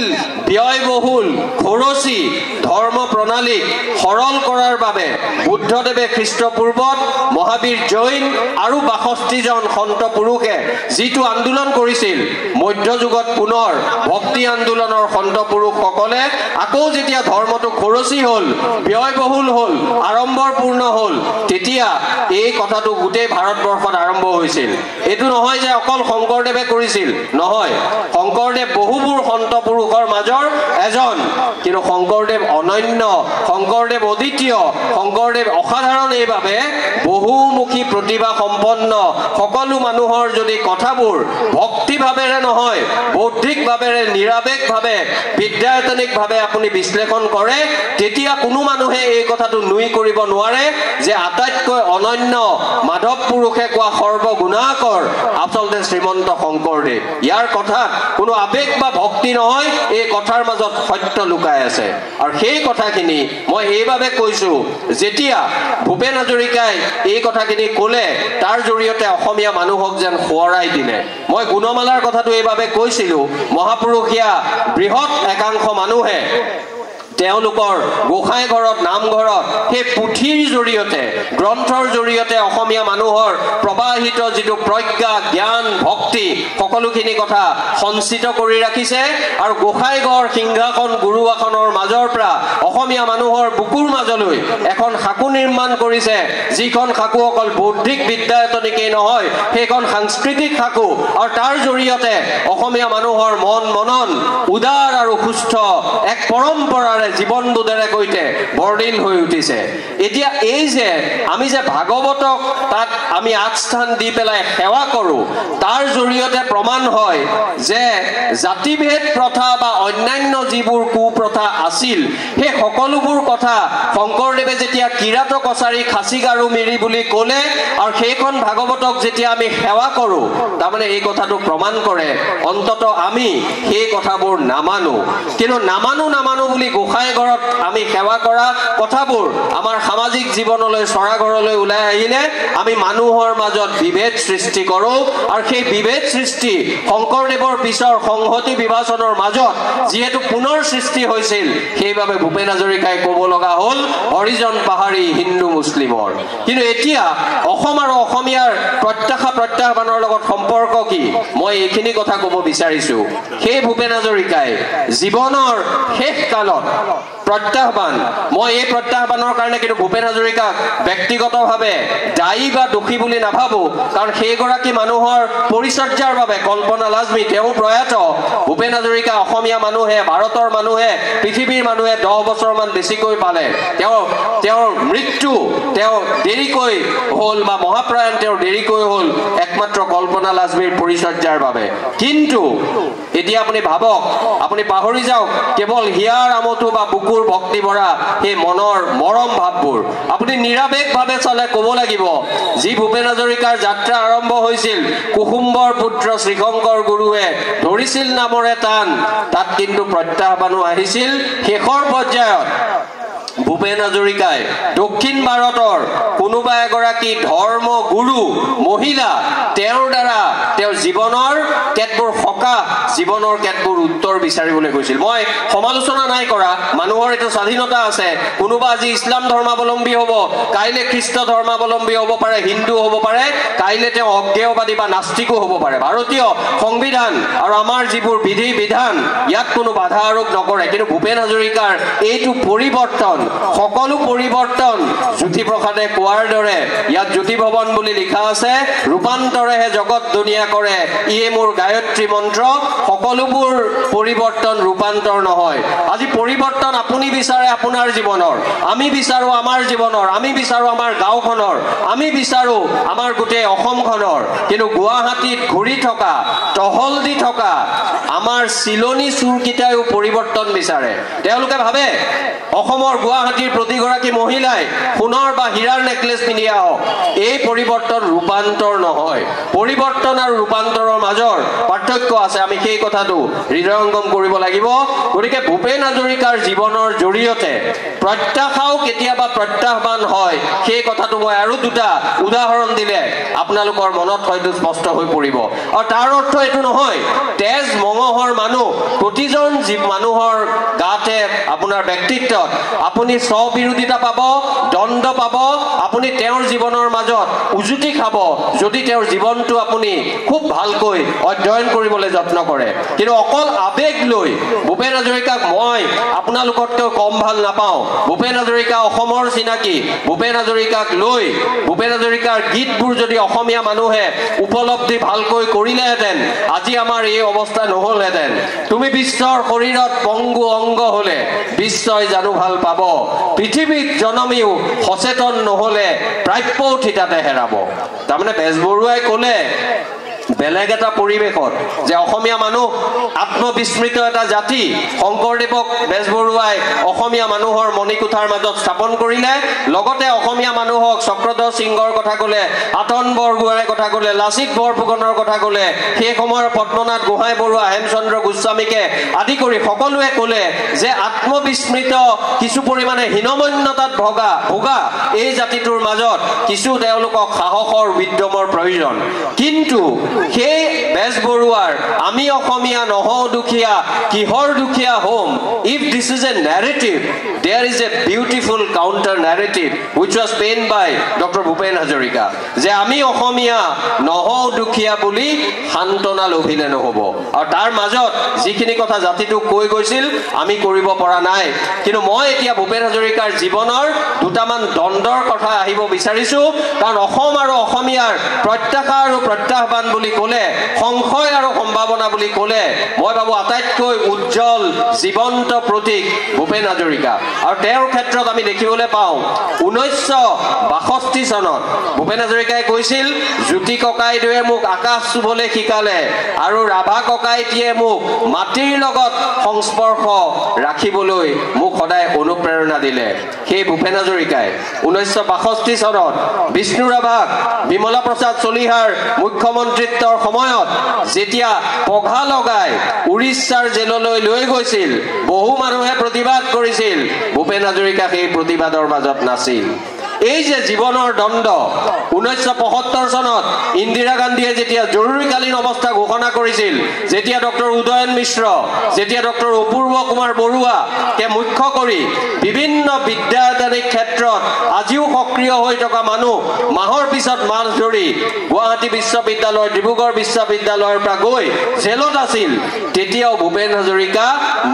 ব্যয়বহুল খৰচী ধৰ্ম প্ৰণালী সৰল কৰাৰ বাবে বুদ্ধদেৱে খ্ৰীষ্টপূৰ্বত মহাবীৰ জৈন আৰু ৬২ জন সন্ত পুৰুষে যিটো আন্দোলন কৰিছিল মধ্যযুগত পুনৰ ভক্তি আন্দোলনৰ সন্ত পুৰুষসকলে আকৌ যেতিয়া ধৰ্মটো খৰচী হ'ল ব্যয়বহুল হ'ল, আড়ম্বৰপূৰ্ণ হ'ল, তেতিয়া এই কথাটো গোটেই ভাৰতবৰ্ষত আৰম্ভ হৈছিল। এইটো নহয় যে অকল শংকৰদেৱে কৰিছিল, নহয়, শংকৰদেৱ বহুবোৰ সন্ত পুৰুষৰ মাজৰ এজন, কিন্তু শংকৰদেৱ অনন্য, শংকৰদেৱ অদ্বিতীয়, শংকৰদেৱ অসাধাৰণ এইভাৱে বহুমুখী প্ৰতিভা সম্পন্ন। সকলো মানুহৰ যদি কথাবোৰ ভক্তিভাৱেৰে নহয়, বৌদ্ধিকভাৱেৰে, নিৰাবেগভাৱে, বিদ্যায়তনিকভাৱে আপুনি বিশ্লেষণ কৰে, তেতিয়া কোনো মানুহে এই কথাটো নুই কৰিব নোৱাৰে যে আটাইতকৈ অনন্য মাধৱ পুৰুষে কোৱা সৰ্বগুণাকৰ আচলতে শ্ৰীমন্ত শংকৰদেৱ। ইয়াৰ কথাত কোনো আবেগ বা ভক্তি নহয়, এই কথাৰ মাজত সত্য লুকাই আছে। আৰু সেই কথাখিনি মই এইভাৱে কৈছোঁ, যেতিয়া ভূপেন হাজৰিকাই এই কথাখিনি ক'লে, তাৰ জৰিয়তে অসমীয়া মানুহক যেন সোঁৱৰাই দিলে। মই গুণমালাৰ কথাটো এইভাৱে কৈছিলোঁ, মহাপুৰুষীয়া বৃহৎ একাংশ মানুহে তেওঁলোকৰ গোসাঁই ঘৰত, নামঘৰত সেই পুথিৰ জৰিয়তে, গ্ৰন্থৰ জৰিয়তে অসমীয়া মানুহৰ প্ৰবাহিত যিটো প্ৰজ্ঞা, জ্ঞান, ভক্তি, সকলোখিনি কথা সঞ্চিত কৰি ৰাখিছে। আৰু গোসাঁই ঘৰ, সিংহাসন, গুৰু আসনৰ মাজৰ পৰা অসমীয়া মানুহৰ বুকুৰ মাজলৈ এখন সাঁকো নিৰ্মাণ কৰিছে, যিখন সাঁকো অকল বৌদ্ধিক বিদ্যায়তনিকেই নহয়, সেইখন সাংস্কৃতিক সাঁকো। আৰু তাৰ জৰিয়তে অসমীয়া মানুহৰ মন মনন উদাৰ আৰু সুস্থ এক পৰম্পৰাৰে জীৱনবোধেৰে সৈতে বৰ্ণিল হৈ উঠিছে। এতিয়া এই যে আমি যে ভাগৱতক তাত আমি আগস্থান দি পেলাই সেৱা কৰোঁ, তাৰ জৰিয়তে প্ৰমাণ হয় যে জাতিভেদ প্ৰথা বা অন্যান্য যিবোৰ কুপ্ৰথা আছিল, সেই সকলোবোৰ কথা শংকৰদেৱে যেতিয়া কিৰাত কছাৰী, খাচী গাৰু মিৰি বুলি ক'লে, আৰু সেইখন ভাগৱতক যেতিয়া আমি সেৱা কৰোঁ, তাৰমানে এই কথাটো প্ৰমাণ কৰে অন্তত আমি সেই কথাবোৰ নামানো। কিন্তু নামানো বুলি গোসাঁই ঘৰত আমি সেৱা কৰা কথাবোৰ আমাৰ সামাজিক জীৱনলৈ, চৰাঘৰলৈ ওলাই আহিলে আমি মানুহৰ মাজত বিভেদ সৃষ্টি কৰোঁ। আৰু সেই বিভেদ সৃষ্টি শংকৰদেৱৰ পিছৰ সংহতি বিভাজনৰ মাজত যিহেতু পুনৰ সৃষ্টি হৈছিল, সেইবাবে ভূপেন হাজৰিকাই ক'ব লগা হ'ল হৰিজন পাহাৰী হিন্দু মুছলিমৰ। কিন্তু এতিয়া অসম আৰু অসমীয়াৰ প্ৰত্যাহ্বানৰ লগত সম্পৰ্ক কি, মই এইখিনি কথা ক'ব বিচাৰিছোঁ। সেই ভূপেন হাজৰিকাই জীৱনৰ শেষ কালত প্ৰত্যাহ্বান, মই এই প্ৰত্যাহ্বানৰ কাৰণে কিন্তু ভূপেন হাজৰিকাক ব্যক্তিগতভাৱে দায়ী বা দোষী বুলি নাভাবোঁ, কাৰণ সেইগৰাকী মানুহৰ পৰিচৰ্যাৰ বাবে কল্পনা লাজমী তেওঁ প্ৰয়াত, ভূপেন হাজৰিকা অসমীয়া মানুহে, ভাৰতৰ মানুহে, পৃথিৱীৰ মানুহে 10 বছৰমান বেছিকৈ পালে। তেওঁৰ মৃত্যু তেওঁ দেৰিকৈ হ'ল বা মহাপ্ৰয়াণ তেওঁৰ দেৰিকৈ হ'ল একমাত্ৰ কল্পনা লাজমীৰ পৰিচৰ্যাৰ বাবে। কিন্তু এতিয়া আপুনি ভাবক, আপুনি পাহৰি যাওক কেৱল হিয়াৰ আমঠু বা বুকুৰ ভক্তি ভৰা সেই মনৰ মৰম ভাৱবোৰ। আপুনি নিৰাবেগভাৱে চালে ক'ব লাগিব, যি ভূপেন হাজৰিকাৰ যাত্ৰা আৰম্ভ হৈছিল, কুসুম্বৰ পুত্ৰ শ্ৰীশংকৰ গুৰুৱে ধৰিছিল নামৰে টান, তাত কিন্তু প্ৰত্যাহ্বানো আহিছিল। শেষৰ পৰ্যায়ত ভূপেন হাজৰিকাই দক্ষিণ ভাৰতৰ কোনোবা এগৰাকী ধৰ্ম গুৰু মহিলা, তেওঁৰ দ্বাৰা তেওঁৰ জীৱনৰ কেতবোৰ সকাহ, জীৱনৰ কেতবোৰ উত্তৰ বিচাৰিবলৈ গৈছিল। মই সমালোচনা নাই কৰা, মানুহৰ এইটো স্বাধীনতা আছে। কোনোবা আজি ইছলাম ধৰ্মাৱলম্বী হ'ব, কাইলৈ খ্ৰীষ্ট ধৰ্মাৱলম্বী হ'ব পাৰে, হিন্দু হ'ব পাৰে, কাইলৈ তেওঁ অজ্ঞেয়বাদী বা নাস্তিকো হ'ব পাৰে। ভাৰতীয় সংবিধান আৰু আমাৰ যিবোৰ বিধি বিধান ইয়াক কোনো বাধা আৰোপ নকৰে। কিন্তু ভূপেন হাজৰিকাৰ এইটো পৰিৱৰ্তন, সকলো পৰিৱৰ্তন জ্যোতিপ্ৰসাদে কোৱাৰ দৰে, ইয়াত জ্যোতি ভৱন বুলি লিখা আছে, ৰূপান্তৰেহে জগত দুনিয়া কৰে, ইয়ে মোৰ গায়ত্ৰী মন্ত্ৰ। সকলোবোৰ পৰিৱৰ্তন ৰূপান্তৰ নহয়। আজি পৰিৱৰ্তন আপুনি বিচাৰে আপোনাৰ জীৱনৰ, আমি বিচাৰো আমাৰ জীৱনৰ, আমি বিচাৰো আমাৰ গাঁওখনৰ, আমি বিচাৰো আমাৰ গোটেই অসমখনৰ। কিন্তু গুৱাহাটীত ঘূৰি থকা, টহল দি থকা আমাৰ চিলনী চোৰকেইটাইও পৰিৱৰ্তন বিচাৰে। তেওঁলোকে ভাবে অসমৰ গুৱাহাটীৰ প্ৰতিগৰাকী মহিলাই সোণৰ বা হীৰাৰ নেকলেছ পিন্ধি আহক, এই পৰিৱৰ্তন ৰূপান্তৰ নহয়। পৰিৱৰ্তন আৰু ৰূপান্তৰৰ মাজৰ পাৰ্থক্য আছে, আমি সেই কথাটো হৃদয়ংগম কৰিব লাগিব। গতিকে ভূপেন হাজৰিকাৰ জীৱনৰ জৰিয়তে প্ৰত্যাশাও কেতিয়াবা প্ৰত্যাহ্বান হয়, সেই কথাটো মই আৰু দুটা উদাহৰণ দিলে আপোনালোকৰ মনত হয়তো স্পষ্ট হৈ পৰিব। আৰু তাৰ অৰ্থ এইটো নহয় তেজ মঙহৰ মানুহ প্ৰতিজন মানুহৰ গাতে, আপোনাৰ ব্যক্তিত্বত আপুনি স্ববিৰোধিতা পাব, দ্বন্দ্ব পাব, আপুনি আপুনি তেওঁৰ জীৱনৰ মাজত উজুতি খাব যদি তেওঁৰ জীৱনটো আপুনি খুব ভালকৈ অধ্যয়ন কৰিবলৈ যত্ন কৰে। কিন্তু অকল আবেগ লৈ ভূপেন হাজৰিকাক মই আপোনালোকতকৈ কম ভাল নাপাওঁ, ভূপেন হাজৰিকা অসমৰ চিনাকি, ভূপেন হাজৰিকাক লৈ ভূপেন হাজৰিকাৰ গীতবোৰ যদি অসমীয়া মানুহে উপলব্ধি ভালকৈ কৰিলেহেঁতেন আজি আমাৰ এই অৱস্থা নহ'লহেঁতেন। তুমি বিশ্বৰ শৰীৰত পংগু অংগ হ'লে বিশ্বই জানো ভাল পাব, পৃথিৱীত জনমিও সচেতন নহ'লে প্ৰাপ্য থিতাতে হেৰাব। তাৰমানে বেজবৰুৱাই ক'লে বেলেগ এটা পৰিৱেশত যে অসমীয়া মানুহ আত্মবিস্মৃত এটা জাতি, শংকৰদেৱক বেজবৰুৱাই অসমীয়া মানুহৰ মণিকোঠাৰ মাজত স্থাপন কৰিলে, লগতে অসমীয়া মানুহক চক্ৰধৰ সিংহৰ কথা ক'লে, আতন বৰগোহাঁইৰ কথা ক'লে, লাচিত বৰফুকনৰ কথা ক'লে, সেই সময়ৰ পদ্মনাথ গোহাঁই বৰুৱা, হেমচন্দ্ৰ গোস্বামীকে আদি কৰি সকলোৱে ক'লে যে আত্মবিস্মৃত কিছু পৰিমাণে হীনমন্যতাত ভোগা এই জাতিটোৰ মাজত কিছু তেওঁলোকক সাহসৰ বিদ্যমৰ প্ৰয়োজন। কিন্তু সেই বেজবৰুৱাৰ আমি অসমীয়া নহওঁ দুখীয়া কিহৰ দুখীয়া হ'ম, if this is a narrative, there is a beautiful counter narrative which was penned by Dr. Bhupen Hazarika, যে আমি অসমীয়া নহওঁ দুখীয়া বুলি সান্তনা লভিলে নহ'ব। আৰু তাৰ মাজত যিখিনি কথা জাতিটোক কৈ গৈছিল আমি কৰিব পৰা নাই। কিন্তু মই এতিয়া ভূপেন হাজৰিকাৰ জীৱনৰ দুটামান দ্বন্দ্বৰ কথা আহিব বিচাৰিছোঁ, কাৰণ অসম আৰু অসমীয়াৰ প্ৰত্যাশা আৰু প্ৰত্যাহ্বান বুলি ক'লে, সংশয় আৰু সম্ভাৱনা বুলি ক'লে মই ভাবোঁ আটাইতকৈ উজ্জ্বল জীৱন্ত প্ৰতীক ভূপেন হাজৰিকা। আৰু তেওঁৰ ক্ষেত্ৰত আমি দেখিবলৈ পাওঁ 1962 চনত ভূপেন হাজৰিকাই কৈছিল, জ্যোতি ককাইদেৱে মোক আকাশ চুবলৈ শিকালে আৰু ৰাভা ককাইটিয়ে মোক মাটিৰ লগত সংস্পৰ্শ ৰাখিবলৈ মোক সদায় অনুপ্ৰেৰণা দিলে। সেই ভূপেন হাজৰিকাই 1962 চনত বিষ্ণু ৰাভাক বিমলা প্ৰসাদ চলিহাৰ মুখ্যমন্ত্ৰীত্বৰ সময়ত যেতিয়া পঘা লগাই উৰিষ্যাৰ জেললৈ লৈ গৈছিল, বহু মানুহে প্ৰতিবাদ কৰিছিল, ভূপেন হাজৰিকা সেই প্ৰতিবাদৰ মাজত নাছিল। এই যে জীৱনৰ দ্বন্দ্ব 1975 চনত ইন্দিৰা গান্ধীয়ে যেতিয়া জৰুৰীকালীন অৱস্থা ঘোষণা কৰিছিল, যেতিয়া ডক্টৰ উদয়ন মিশ্ৰ, যেতিয়া ডক্টৰ অপূৰ্ব কুমাৰ বৰুৱাকে মুখ্য কৰি বিভিন্ন বিদ্যায়তনিক ক্ষেত্ৰত আজিও সক্ৰিয় হৈ থকা মানুহ মাহৰ পিছত মাহ ধৰি গুৱাহাটী বিশ্ববিদ্যালয়, ডিব্ৰুগড় বিশ্ববিদ্যালয়ৰ পৰা গৈ জেলত আছিল, তেতিয়াও ভূপেন হাজৰিকা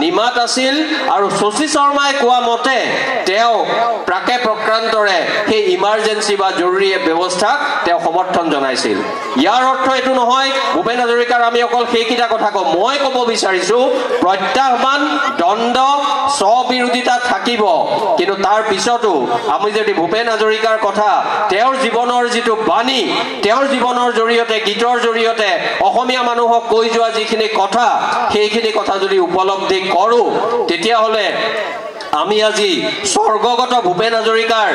নিমাত আছিল। আৰু শশী শৰ্মাই কোৱা মতে তেওঁ প্ৰাকে প্ৰক্ৰান্তৰে সেই ইমাৰ্জেঞ্চি বা জৰুৰী ব্যৱস্থাক তেওঁ সমৰ্থন জনাইছিল। ইয়াৰ অৰ্থ এইটো নহয় ভূপেন হাজৰিকাৰ আমি অকল সেইকেইটা কথা কওঁ। মই ক'ব বিচাৰিছোঁ প্ৰত্যাহ্বান, দ্বন্দ্ব, স্ববিৰোধিতা থাকিব, কিন্তু তাৰ পিছতো আমি যদি ভূপেন হাজৰিকাৰ কথা, তেওঁৰ জীৱনৰ যিটো বাণী, তেওঁৰ জীৱনৰ জৰিয়তে, গীতৰ জৰিয়তে অসমীয়া মানুহক কৈ যোৱা যিখিনি কথা, সেইখিনি কথা যদি উপলব্ধি কৰোঁ, তেতিয়াহ'লে আমি আজি স্বৰ্গগত ভূপেন হাজৰিকাৰ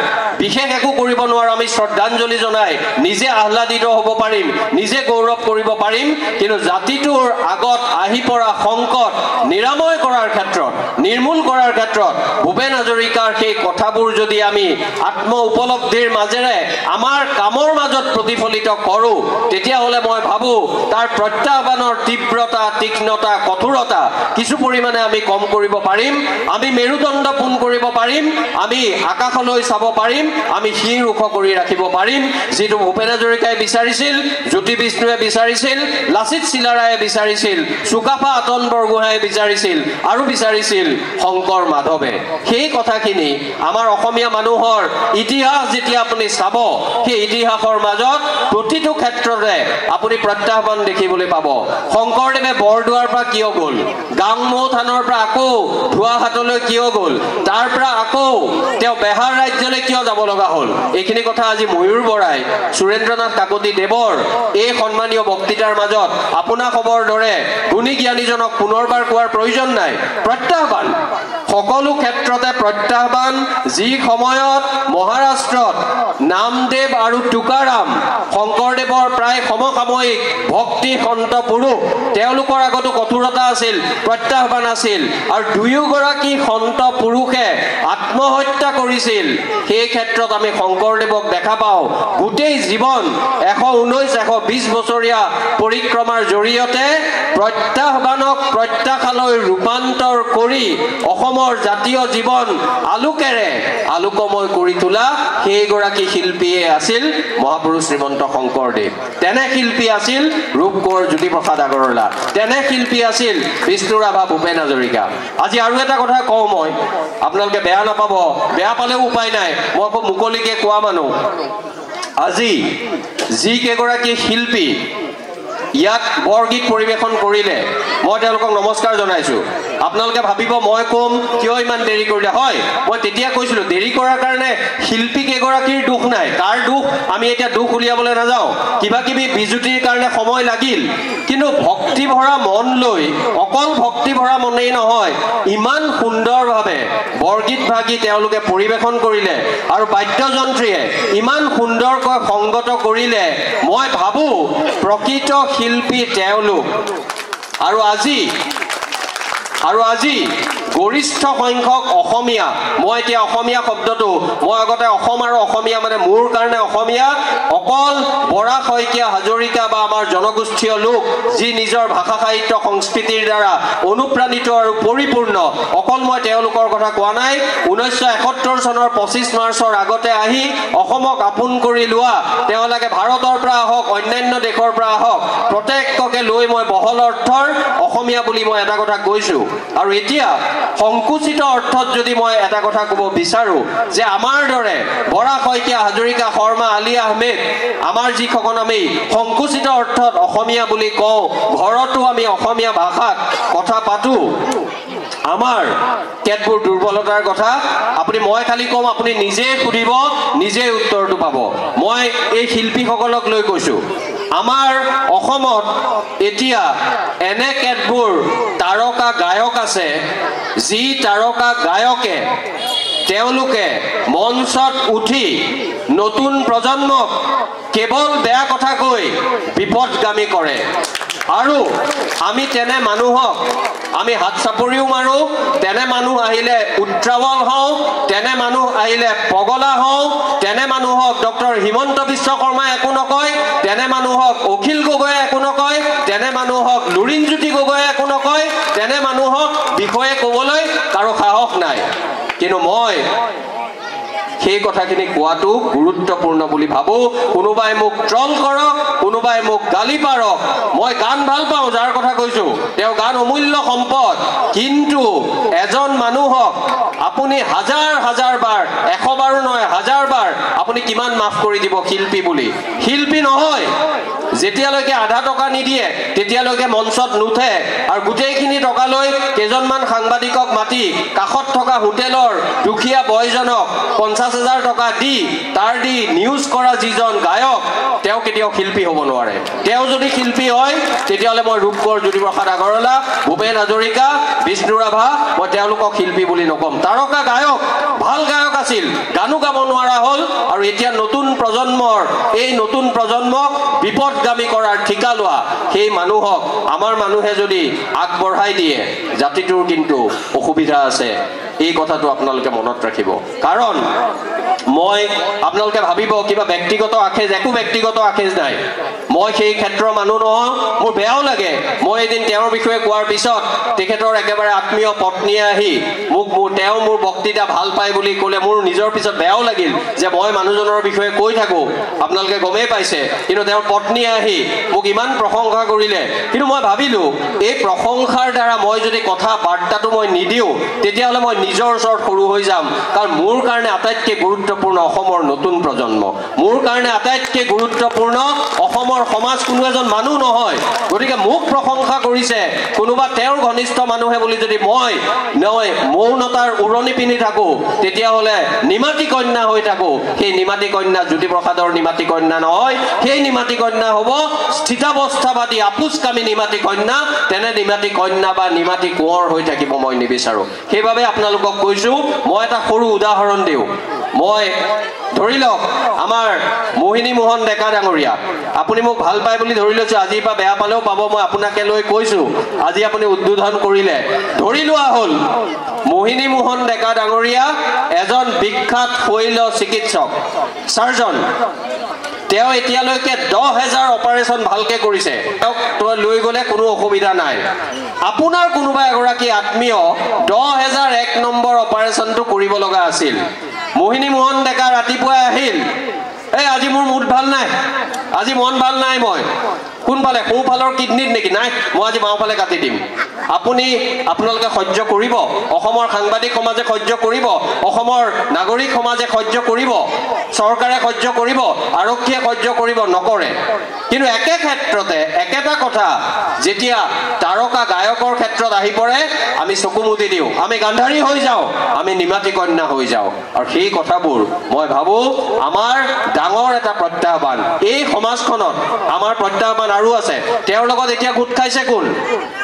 বিশেষ একো কৰিব নোৱাৰোঁ। আমি শ্ৰদ্ধাঞ্জলি জনাই নিজে আহ্লাদিত হ'ব পাৰিম, নিজে গৌৰৱ কৰিব পাৰিম, কিন্তু জাতিটোৰ আগত আহি পৰা সংকট নিৰাময় কৰাৰ ক্ষেত্ৰত, নিৰ্মূল কৰাৰ ক্ষেত্ৰত ভূপেন হাজৰিকাৰ সেই কথাবোৰ যদি আমি আত্ম উপলব্ধিৰ মাজেৰে আমাৰ কামৰ মাজত প্ৰতিফলিত কৰোঁ, তেতিয়াহ'লে মই ভাবোঁ তাৰ প্ৰত্যাহ্বানৰ তীব্ৰতা, তীক্ষ্ণতা, কঠোৰতা কিছু পৰিমাণে আমি কম কৰিব পাৰিম। আমি মেৰুদণ্ড পোন কৰিব পাৰিম, আমি আকাশলৈ চাব পাৰিম, আমি শিৰ ওখ কৰি ৰাখিব পাৰিম, যিটো ভূপেন হাজৰিকাই বিচাৰিছিল, জ্যোতি বিষ্ণুৱে বিচাৰিছিল, লাচিত চিলাৰায়ে বিচাৰিছিল, চুকাফা আতন বৰগোহাঁয়ে বিচাৰিছিল আৰু বিচাৰিছিল শংকৰ মাধৱে। সেই কথাখিনি আমাৰ অসমীয়া মানুহৰ ইতিহাস যেতিয়া আপুনি চাব, সেই ইতিহাসৰ মাজত প্ৰতিটো ক্ষেত্ৰতে আপুনি প্ৰত্যাহ্বান দেখিবলৈ পাব। শংকৰদেৱে বৰদোৱাৰ পৰা কিয় গ'ল, গাংমৌ থানৰ পৰা আকৌ ধোৱাহাটলৈ কিয় গ'ল, তাৰ পৰা আকৌ তেওঁ বেহাৰ ৰাজ্যলৈ কিয় যাব লগা হ'ল, এইখিনি কথা আজি ময়ূৰ বৰাই সুৰেন্দ্ৰনাথ কাকতি দেৱৰ এই সন্মানীয় বক্তৃতাৰ মাজত আপোনাসৱৰ দৰে গুণী জ্ঞানীজনক পুনৰবাৰ কোৱাৰ প্ৰয়োজন নাই। প্ৰত্যাহ্বান, সকলো ক্ষেত্ৰতে প্ৰত্যাহ্বান। যি সময়ত মহাৰাষ্ট্ৰত নামদেৱ আৰু টুকাৰাম, শংকৰদেৱৰ প্ৰায় প্ৰায় সমসাময়িক ভক্তি সন্ত পুৰুষ তেওঁলোকৰ আগতো কঠোৰতা আছিল প্ৰত্যাহ্বান আছিল আৰু দুয়োগৰাকী সন্ত পুৰুষে আত্মহত্যা কৰিছিল সেই ক্ষেত্ৰত আমি শংকৰদেৱক দেখা পাওঁ গোটেই জীৱন 119-120 বছৰীয়া পৰিক্ৰমাৰ জৰিয়তে প্ৰত্যাহ্বানক প্ৰত্যাশালৈ ৰূপান্তৰ কৰি অসমৰ জাতীয় জীৱন আলোকময় কৰি তোলা সেইগৰাকী শিল্পীয়ে আছিল মহাপুৰুষ শ্ৰীমন্ত শংকৰদেৱ তেনে শিল্পী আছিল ৰূপকোঁৱৰ জ্যোতিপ্ৰসাদ আগৰৱালা তেনে শিল্পী আছিল বিষ্ণু ৰাভা ভূপেন হাজৰিকা আজি আৰু এটা কথা কওঁ মই আপোনালোকে বেয়া নাপাব বেয়া পালেও উপায় নাই মই খুব মুকলিকে কোৱা মানুহ আজি যি কেইগৰাকী শিল্পী ইয়াত বৰগীত পৰিবেশন কৰিলে মই তেওঁলোকক নমস্কাৰ জনাইছো আপোনালোকে ভাবিব মই কম কিয় ইমান দেৰি কৰিলে হয় মই তেতিয়া কৈছিলো দেৰি কৰাৰ কাৰণে শিল্পী কেইগৰাকীৰ দুখ নাই কাৰ দুখ আমি এতিয়া দুখ উলিয়াবলৈ নাযাওঁ কিবা কিবি বিজুতিৰ কাৰণে সময় লাগিল কিন্তু ভক্তি ভৰা মন লৈ অকল ভক্তি ভৰা মনেই নহয় ইমান সুন্দৰভাৱে বৰগীত ভাগী তেওঁলোকে পৰিবেশন কৰিলে আৰু বাদ্যযন্ত্ৰীয়ে ইমান সুন্দৰকৈ সংগত কৰিলে মই ভাবো প্ৰকৃত শিল্পী তেওঁলোক আৰু আজি গৰিষ্ঠ সংখ্যক অসমীয়া মই এতিয়া অসমীয়া শব্দটো মই আগতে অসম আৰু অসমীয়া মানে মোৰ কাৰণে অসমীয়া অকল বৰা শইকীয়া হাজৰিকা বা আমাৰ জনগোষ্ঠীয় লোক যি নিজৰ ভাষা সাহিত্য সংস্কৃতিৰ দ্বাৰা অনুপ্ৰাণিত আৰু পৰিপূৰ্ণ অকল মই তেওঁলোকৰ কথা কোৱা নাই 1971 চনৰ 25 মাৰ্চৰ আগতে আহি অসমক আপোন কৰি লোৱা তেওঁলোকে ভাৰতৰ পৰা হওক অন্যান্য দেশৰ পৰা হওক প্ৰত্যেককে লৈ মই বহল অৰ্থৰ অসমীয়া বুলি মই এটা কথা কৈছো আৰু এতিয়া সংকুচিত অৰ্থত যদি মই এটা কথা ক'ব বিচাৰো যে আমাৰ দৰে বৰা শইকীয়া হাজৰিকা শৰ্মা আলী আহমেদ আমাৰ যিখন আমি সংকুচিত অৰ্থত অসমীয়া বুলি কওঁ ঘৰতো আমি অসমীয়া ভাষাত কথা পাতো আমাৰ কেতবোৰ দুৰ্বলতাৰ কথা আপুনি মই খালি কম আপুনি নিজে সুধিব নিজে উত্তৰটো পাব মই এই শিল্পীসকলক লৈ কৈছো আমাৰ অসমত এতিয়া এনে কেতবোৰ তাৰকা গায়ক আছে যি তাৰকা গায়কে তেওঁলোকে মঞ্চত উঠি নতুন প্ৰজন্মক কেৱল বেয়া কথা কৈ বিপদগামী কৰে আৰু আমি তেনে মানুহক আমি হাত চাপৰিও মাৰো তেনে মানুহ আহিলে উত্ৰাৱল হওঁ তেনে মানুহ আহিলে পগলা হওঁ তেনে মানুহক ডক্টৰ হিমন্ত বিশ্ব শৰ্মাই একো নকয় তেনে মানুহক অখিল গগৈয়ে একো নকয় তেনে মানুহক লুৰিণজ্যোতি গগৈয়ে একো নকয় তেনে মানুহক বিষয়ে ক'বলৈ কাৰো সাহস নাই কিন্তু মই সেই কথাখিনি কোৱাটো গুৰুত্বপূৰ্ণ বুলি ভাবো কোনোবাই মোক ট্ৰল কৰক কোনোবাই মোক গালি পাৰক মই গান ভাল পাওঁ যাৰ কথা কৈছো তেওঁ গান অমূল্য সম্পদ কিন্তু এজন মানুহক আপুনি হাজাৰ বাৰ 100 বাৰো নহয় 1000 বাৰ আপুনি কিমান মাফ কৰি দিব শিল্পী বুলি শিল্পী নহয় যেতিয়ালৈকে আধা টকা নিদিয়ে তেতিয়ালৈকে মঞ্চত নুঠে আৰু গোটেইখিনি টকা লৈ কেজনমান সাংবাদিকক মাতি কাষত থকা হোটেলৰ দুখীয়া বয়জনক 50,000 টকা দি তাৰ দি নিউজ কৰা যিজন গায়ক তেওঁ কেতিয়াও শিল্পী হ'ব নোৱাৰে তেওঁ যদি শিল্পী হয় তেতিয়াহ'লে মই ৰূপকোঁৱৰ জ্যোতিপ্ৰসাদ আগৰৱালা ভূপেন হাজৰিকা বিষ্ণু ৰাভা মই তেওঁলোকক শিল্পী বুলি নকম তাৰকা গায়ক ভাল গায়ক আছিল গানো গাব নোৱাৰা হ'ল আৰু এতিয়া নতুন প্ৰজন্মক বিপদগামী কৰাৰ ঠিকা লোৱা সেই মানুহক আমাৰ মানুহে যদি আগবঢ়াই দিয়ে জাতিটোৰ কিন্তু অসুবিধা আছে এই কথাটো আপোনালোকে মনত ৰাখিব কাৰণ মই আপোনালোকে ভাবিব কিবা ব্যক্তিগত আখেজ একো ব্যক্তিগত আখেজ নাই মই সেই ক্ষেত্ৰৰ মানুহ নহয় মোৰ বেয়াও লাগে মই এদিন তেওঁৰ বিষয়ে কোৱাৰ পিছত তেখেতৰ একেবাৰে আত্মীয় পত্নীয়ে আহি তেওঁ মোৰ বক্তৃতা ভাল পায় বুলি ক'লে মোৰ নিজৰ পিছত বেয়াও লাগিল যে মই মানুহজনৰ বিষয়ে কৈ থাকো আপোনালোকে গমেই পাইছে কিন্তু তেওঁৰ পত্নীয়ে আহি মোক ইমান প্ৰশংসা কৰিলে কিন্তু মই ভাবিলো এই প্ৰশংসাৰ দ্বাৰা মই যদি কথা বাৰ্তাটো মই নিদিওঁ তেতিয়াহ'লে মই নিজৰ ওচৰত সৰু হৈ যাম কাৰণ মোৰ কাৰণে আটাইতকৈ গুৰুত্বপূৰ্ণ অসমৰ নতুন প্ৰজন্ম মোৰ কাৰণে আটাইতকৈ গুৰুত্বপূৰ্ণ অসমৰ সমাজ কোনো এজন মানুহ নহয় গতিকে মোক প্ৰশংসা কৰিছে কোনোবা তেওঁৰ ঘনিষ্ঠ মানুহে বুলি যদি মই মৌনতাৰ উৰণি পিন্ধি থাকো তেতিয়াহ'লে নিমাতী কন্যা হৈ থাকো সেই নিমাতী কন্যা জ্যোতিপ্ৰসাদৰ নিমাতী কন্যা নহয় সেই নিমাতী কন্যা হ'ব স্থিতাৱস্থাবাদী আপোচকামী নিমাতী কন্যা তেনে নিমাতী কন্যা বা নিমাতী কোঁৱৰ হৈ থাকিব মই নিবিচাৰো সেইবাবে আপোনালোকক কৈছো মই এটা সৰু উদাহৰণ দিওঁ মই ধৰি লওক আমাৰ মোহিনী মোহন ডেকা ডাঙৰীয়া আপুনি মোক ভাল পায় বুলি ধৰি লৈছো আজিৰ পৰা বেয়া পালেও পাব মই আপোনাকে লৈ কৈছো আজি আপুনি উদ্বোধন কৰিলে ধৰি লোৱা হ'ল মোহিনী মোহন ডেকা ডাঙৰীয়া এজন বিখ্যাত শৈল চিকিৎসক সাৰ্জন তেওঁ এতিয়ালৈকে 10,000 অপাৰেশ্যন ভালকে কৰিছে তেওঁক লৈ গ'লে কোনো অসুবিধা নাই আপোনাৰ কোনোবা এগৰাকী আত্মীয় 10,001 নম্বৰ অপাৰেশ্যনটো কৰিব লগা আছিল মোহিনী মোহন ডেকা ৰাতিপুৱা আহিল এই আজি মোৰ মুড ভাল নাই আজি মন ভাল নাই মই কোনফালে সোঁফালৰ কিডনিত নেকি নাই মই আজি বাওঁফালে কাটি দিম আপুনি আপোনালোকে সহ্য কৰিব অসমৰ সাংবাদিক সমাজে সহ্য কৰিব অসমৰ নাগৰিক সমাজে সহ্য কৰিব চৰকাৰে সহ্য কৰিব আৰক্ষীয়ে সহ্য কৰিব নকৰে কিন্তু একে ক্ষেত্ৰতে একেটা কথা যেতিয়া তাৰকা গায়কৰ ক্ষেত্ৰত আহি পৰে আমি চকু মুদি দিওঁ আমি গান্ধাৰী হৈ যাওঁ আমি নিমাতী কন্যা হৈ যাওঁ আৰু সেই কথাবোৰ মই ভাবো আমাৰ ডাঙৰ এটা প্ৰত্যাহ্বান এই সমাজখনত আমাৰ প্ৰত্যাহ্বান আৰু আছে তেওঁৰ লগত এতিয়া গোট খাইছে কোন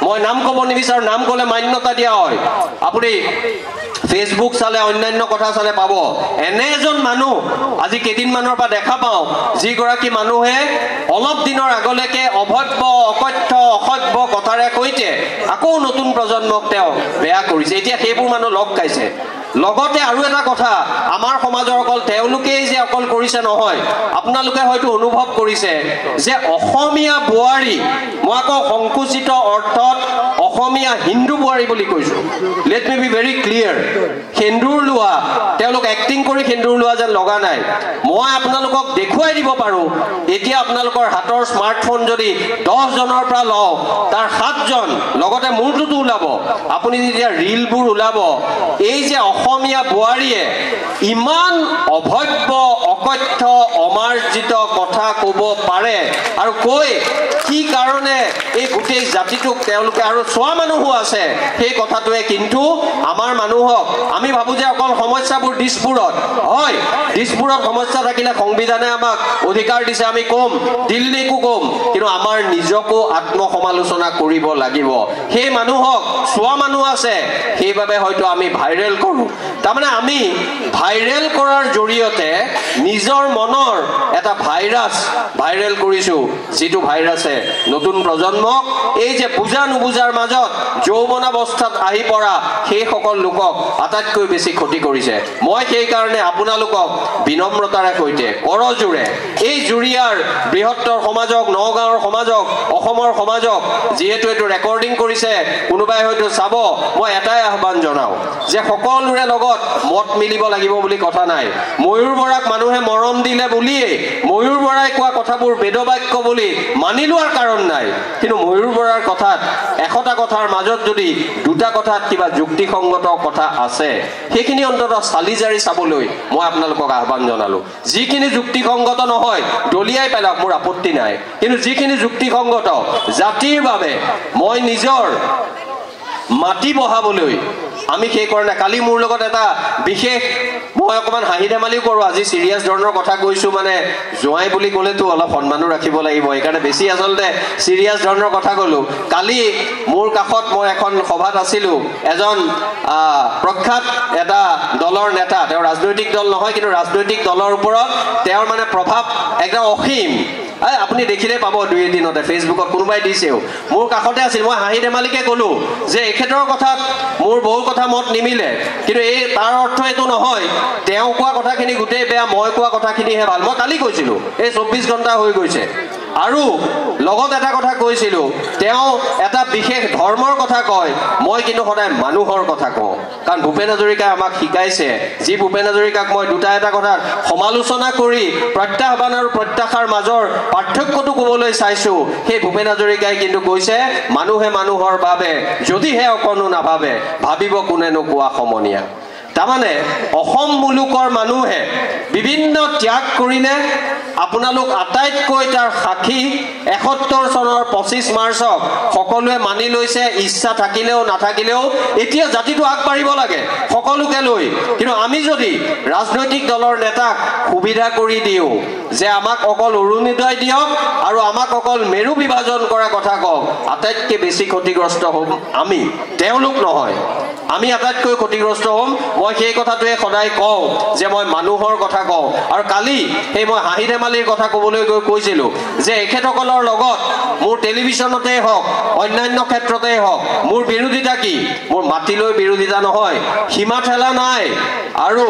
মই নাম ক'ব নিবিচাৰো নাম ক'লে মান্যতা দিয়া হয় আপুনি ফেচবুক চালে অন্যান্য কথা চালে পাব এনে এজন মানুহ আজি কেইদিনমানৰ পৰা দেখা পাওঁ যিগৰাকী মানুহে অলপ দিনৰ আগলৈকে অভব্য অকথ্য অসভ্য কথাৰে কৈতে আকৌ নতুন প্ৰজন্মক তেওঁ বেয়া কৰিছে এতিয়া সেইবোৰ মানুহ লগ খাইছে লগতে আৰু এটা কথা আমাৰ সমাজৰ অকল তেওঁলোকেই যে অকল কৰিছে নহয় আপোনালোকে হয়তো অনুভৱ কৰিছে যে অসমীয়া বোৱাৰী মই আকৌ সংকুচিত অৰ্থত অসমীয়া হিন্দু বোৱাৰী বুলি কৈছো let me B very clear সেন্দুৰ লোৱা তেওঁলোক এক্টিং কৰি সেন্দুৰ লোৱা যেন লগা নাই মই আপোনালোকক দেখুৱাই দিব পাৰো এতিয়া আপোনালোকৰ হাতৰ স্মাৰ্টফোন যদি 10 জনৰ পৰা লওঁ তাৰ 7 জন লগতে মোৰটোতো ওলাব আপুনি যেতিয়া ৰিলবোৰ ওলাব এই যে অসমীয়া বোৱাৰীয়ে ইমান অভব্য অকথ্য অমাৰ্জিত কথা ক'ব পাৰে আৰু কৈ কি কাৰণে এই গোটেই জাতিটোক তেওঁলোকে আৰু চোৱা মানুহো আছে সেই কথাটোৱে কিন্তু আমাৰ মানুহক আমি ভাবো যে অকল সমস্যাবোৰ দিশপুৰত হয় দিশপুৰত সমস্যা থাকিলে সংবিধানে আমাক অধিকাৰ দিছে আমি কম দিল্লীকো কম কিন্তু আমাৰ নিজকো আত্মসমালোচনা কৰিব লাগিব সেই মানুহক চোৱা মানুহ আছে সেইবাবে হয়তো আমি ভাইৰেল কৰোঁ তাৰমানে আমি ভাইৰেল কৰাৰ জৰিয়তে নিজৰ মনৰ এটা ভাইৰাছ ভাইৰেল কৰিছোঁ যিটো ভাইৰাছে নতুন প্ৰজন্মক এই যে বুজা নুবুজাৰ মাজত যৌৱনাৱস্থাত আহি পৰা সেই সকল লোকক আটাইতকৈ বেছি ক্ষতি কৰিছে মই সেই কাৰণে আপোনালোকক বিনম্ৰতাৰে সৈতে কৰজোৰে এই জুৰিয়াৰ বৃহত্তৰ সমাজক নগাঁৱৰ সমাজক অসমৰ সমাজক যিহেতু এইটো ৰেকৰ্ডিং কৰিছে কোনোবাই হয়তো চাব মই এটাই আহ্বান জনাওঁ যে সকলোৰে লগত মত মিলিব লাগিব বুলি কথা নাই ময়ূৰ বৰাক মানুহে মৰম দিলে বুলিয়ে ময়ূৰ বৰাই কোৱা কথাবোৰ বেদবাক্য বুলি মানি লোৱাৰ কাৰণ নাই কিন্তু ময়ূৰ বৰাৰ কথাত এশটা কথাৰ মাজত যদি দুটা কথাত কিবা যুক্তিসংগত কথা আছে সেইখিনি অন্তত চালিজাৰি চাবলৈ মই আপোনালোকক আহ্বান জনালো যিখিনি যুক্তিসংগত নহয় দলিয়াই পেলাওক মোৰ আপত্তি নাই কিন্তু যিখিনি যুক্তিসংগত জাতিৰ বাবে মই নিজৰ মাটি বহাবলৈ আমি সেই কাৰণে কালি মোৰ লগত এটা বিশেষ মই অকমান হাঁহি ধেমালিও কৰোঁ আজি সিৰিয়াছ ধৰণৰ কথা কৈছো মানে জোৱাই বুলি ক'লেতো অলপ সন্মানো ৰাখিব লাগিব এইকাৰণে বেছি আচলতে সিৰিয়াছ ধৰণৰ কথা ক'লো কালি মোৰ কাষত মই এখন সভাত আছিলোঁ এজন প্ৰখ্যাত এটা দলৰ নেতা তেওঁ ৰাজনৈতিক দল নহয় কিন্তু ৰাজনৈতিক দলৰ ওপৰত তেওঁৰ মানে প্ৰভাৱ একদম অসীম আপুনি দেখিলে পাব দুই এদিনতে ফেচবুকত কোনোবাই দিছেও মোৰ কাষতে আছিল মই হাঁহি ধেমালিকে ক'লো যে এখেতৰ কথাত মোৰ বহু কথা মত নিমিলে কিন্তু এই তাৰ অৰ্থ এইটো নহয় তেওঁ কোৱা কথাখিনি গোটেই বেয়া মই কোৱা কথাখিনিহে ভাল মই কালি কৈছিলোঁ এই 24 ঘণ্টা হৈ গৈছে আৰু লগত এটা কথা কৈছিলোঁ তেওঁ এটা বিশেষ ধৰ্মৰ কথা কয় মই কিন্তু সদায় মানুহৰ কথা কওঁ কাৰণ ভূপেন হাজৰিকাই আমাক শিকাইছে যি ভূপেন হাজৰিকাক মই দুটা এটা কথাত সমালোচনা কৰি প্ৰত্যাহ্বান আৰু প্ৰত্যাশাৰ মাজৰ পাৰ্থক্যটো ক'বলৈ চাইছোঁ সেই ভূপেন হাজৰিকাই কিন্তু কৈছে মানুহে মানুহৰ বাবে যদিহে অকণো নাভাবে ভাবিব কোনেনো কোৱা সমনীয়া তাৰমানে অসম মুলুকৰ মানুহে বিভিন্ন ত্যাগ কৰিলে আপোনালোক আটাইতকৈ তাৰ সাক্ষী 71 চনৰ 25 মাৰ্চক সকলোৱে মানি লৈছে ইচ্ছা থাকিলেও নাথাকিলেও এতিয়া জাতিটো আগবাঢ়িব লাগে সকলোকে লৈ কিন্তু আমি যদি ৰাজনৈতিক দলৰ নেতাক সুবিধা কৰি দিওঁ যে আমাক অকল অৰুণোদয় দিয়ক আৰু আমাক অকল মেৰু বিভাজন কৰা কথা কওক আটাইতকৈ বেছি ক্ষতিগ্ৰস্ত হ'ম আমি তেওঁলোক নহয় আমি আটাইতকৈ ক্ষতিগ্ৰস্ত হ'ম মই সেই কথাটোৱে সদায় কওঁ যে মই মানুহৰ কথা কওঁ আৰু কালি সেই মই হাঁহি ধেমালিৰ কথা ক'বলৈ গৈ কৈছিলোঁ যে এখেতসকলৰ লগত মোৰ টেলিভিছনতে হওক অন্যান্য ক্ষেত্ৰতে হওক মোৰ বিৰোধিতা কি মোৰ মাটিলৈ বিৰোধিতা নহয় সীমা ঠেলা নাই আৰু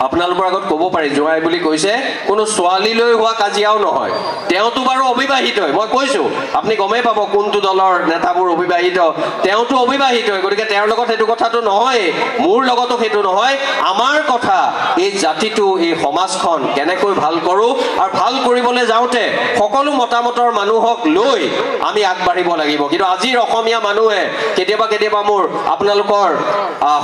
আপোনালোকৰ আগত ক'ব পাৰি জোৱাই বুলি কৈছে কোনো ছোৱালীলৈ হোৱা কাজিয়াও নহয় তেওঁতো বাৰু অবিবাহিত মই কৈছোঁ আপুনি গমেই পাব কোনটো দলৰ নেতাবোৰ অবিবাহিত তেওঁতো অবিবাহিত গতিকে তেওঁৰ লগত সেইটো কথাটো নহয় মোৰ লগতো সেইটো নহয় আমাৰ কথা এই জাতিটো এই সমাজখন কেনেকৈ ভাল কৰোঁ আৰু ভাল কৰিবলৈ যাওঁতে সকলো মতামতৰ মানুহক লৈ আমি আগবাঢ়িব লাগিব কিন্তু আজিৰ অসমীয়া মানুহে কেতিয়াবা মোৰ আপোনালোকৰ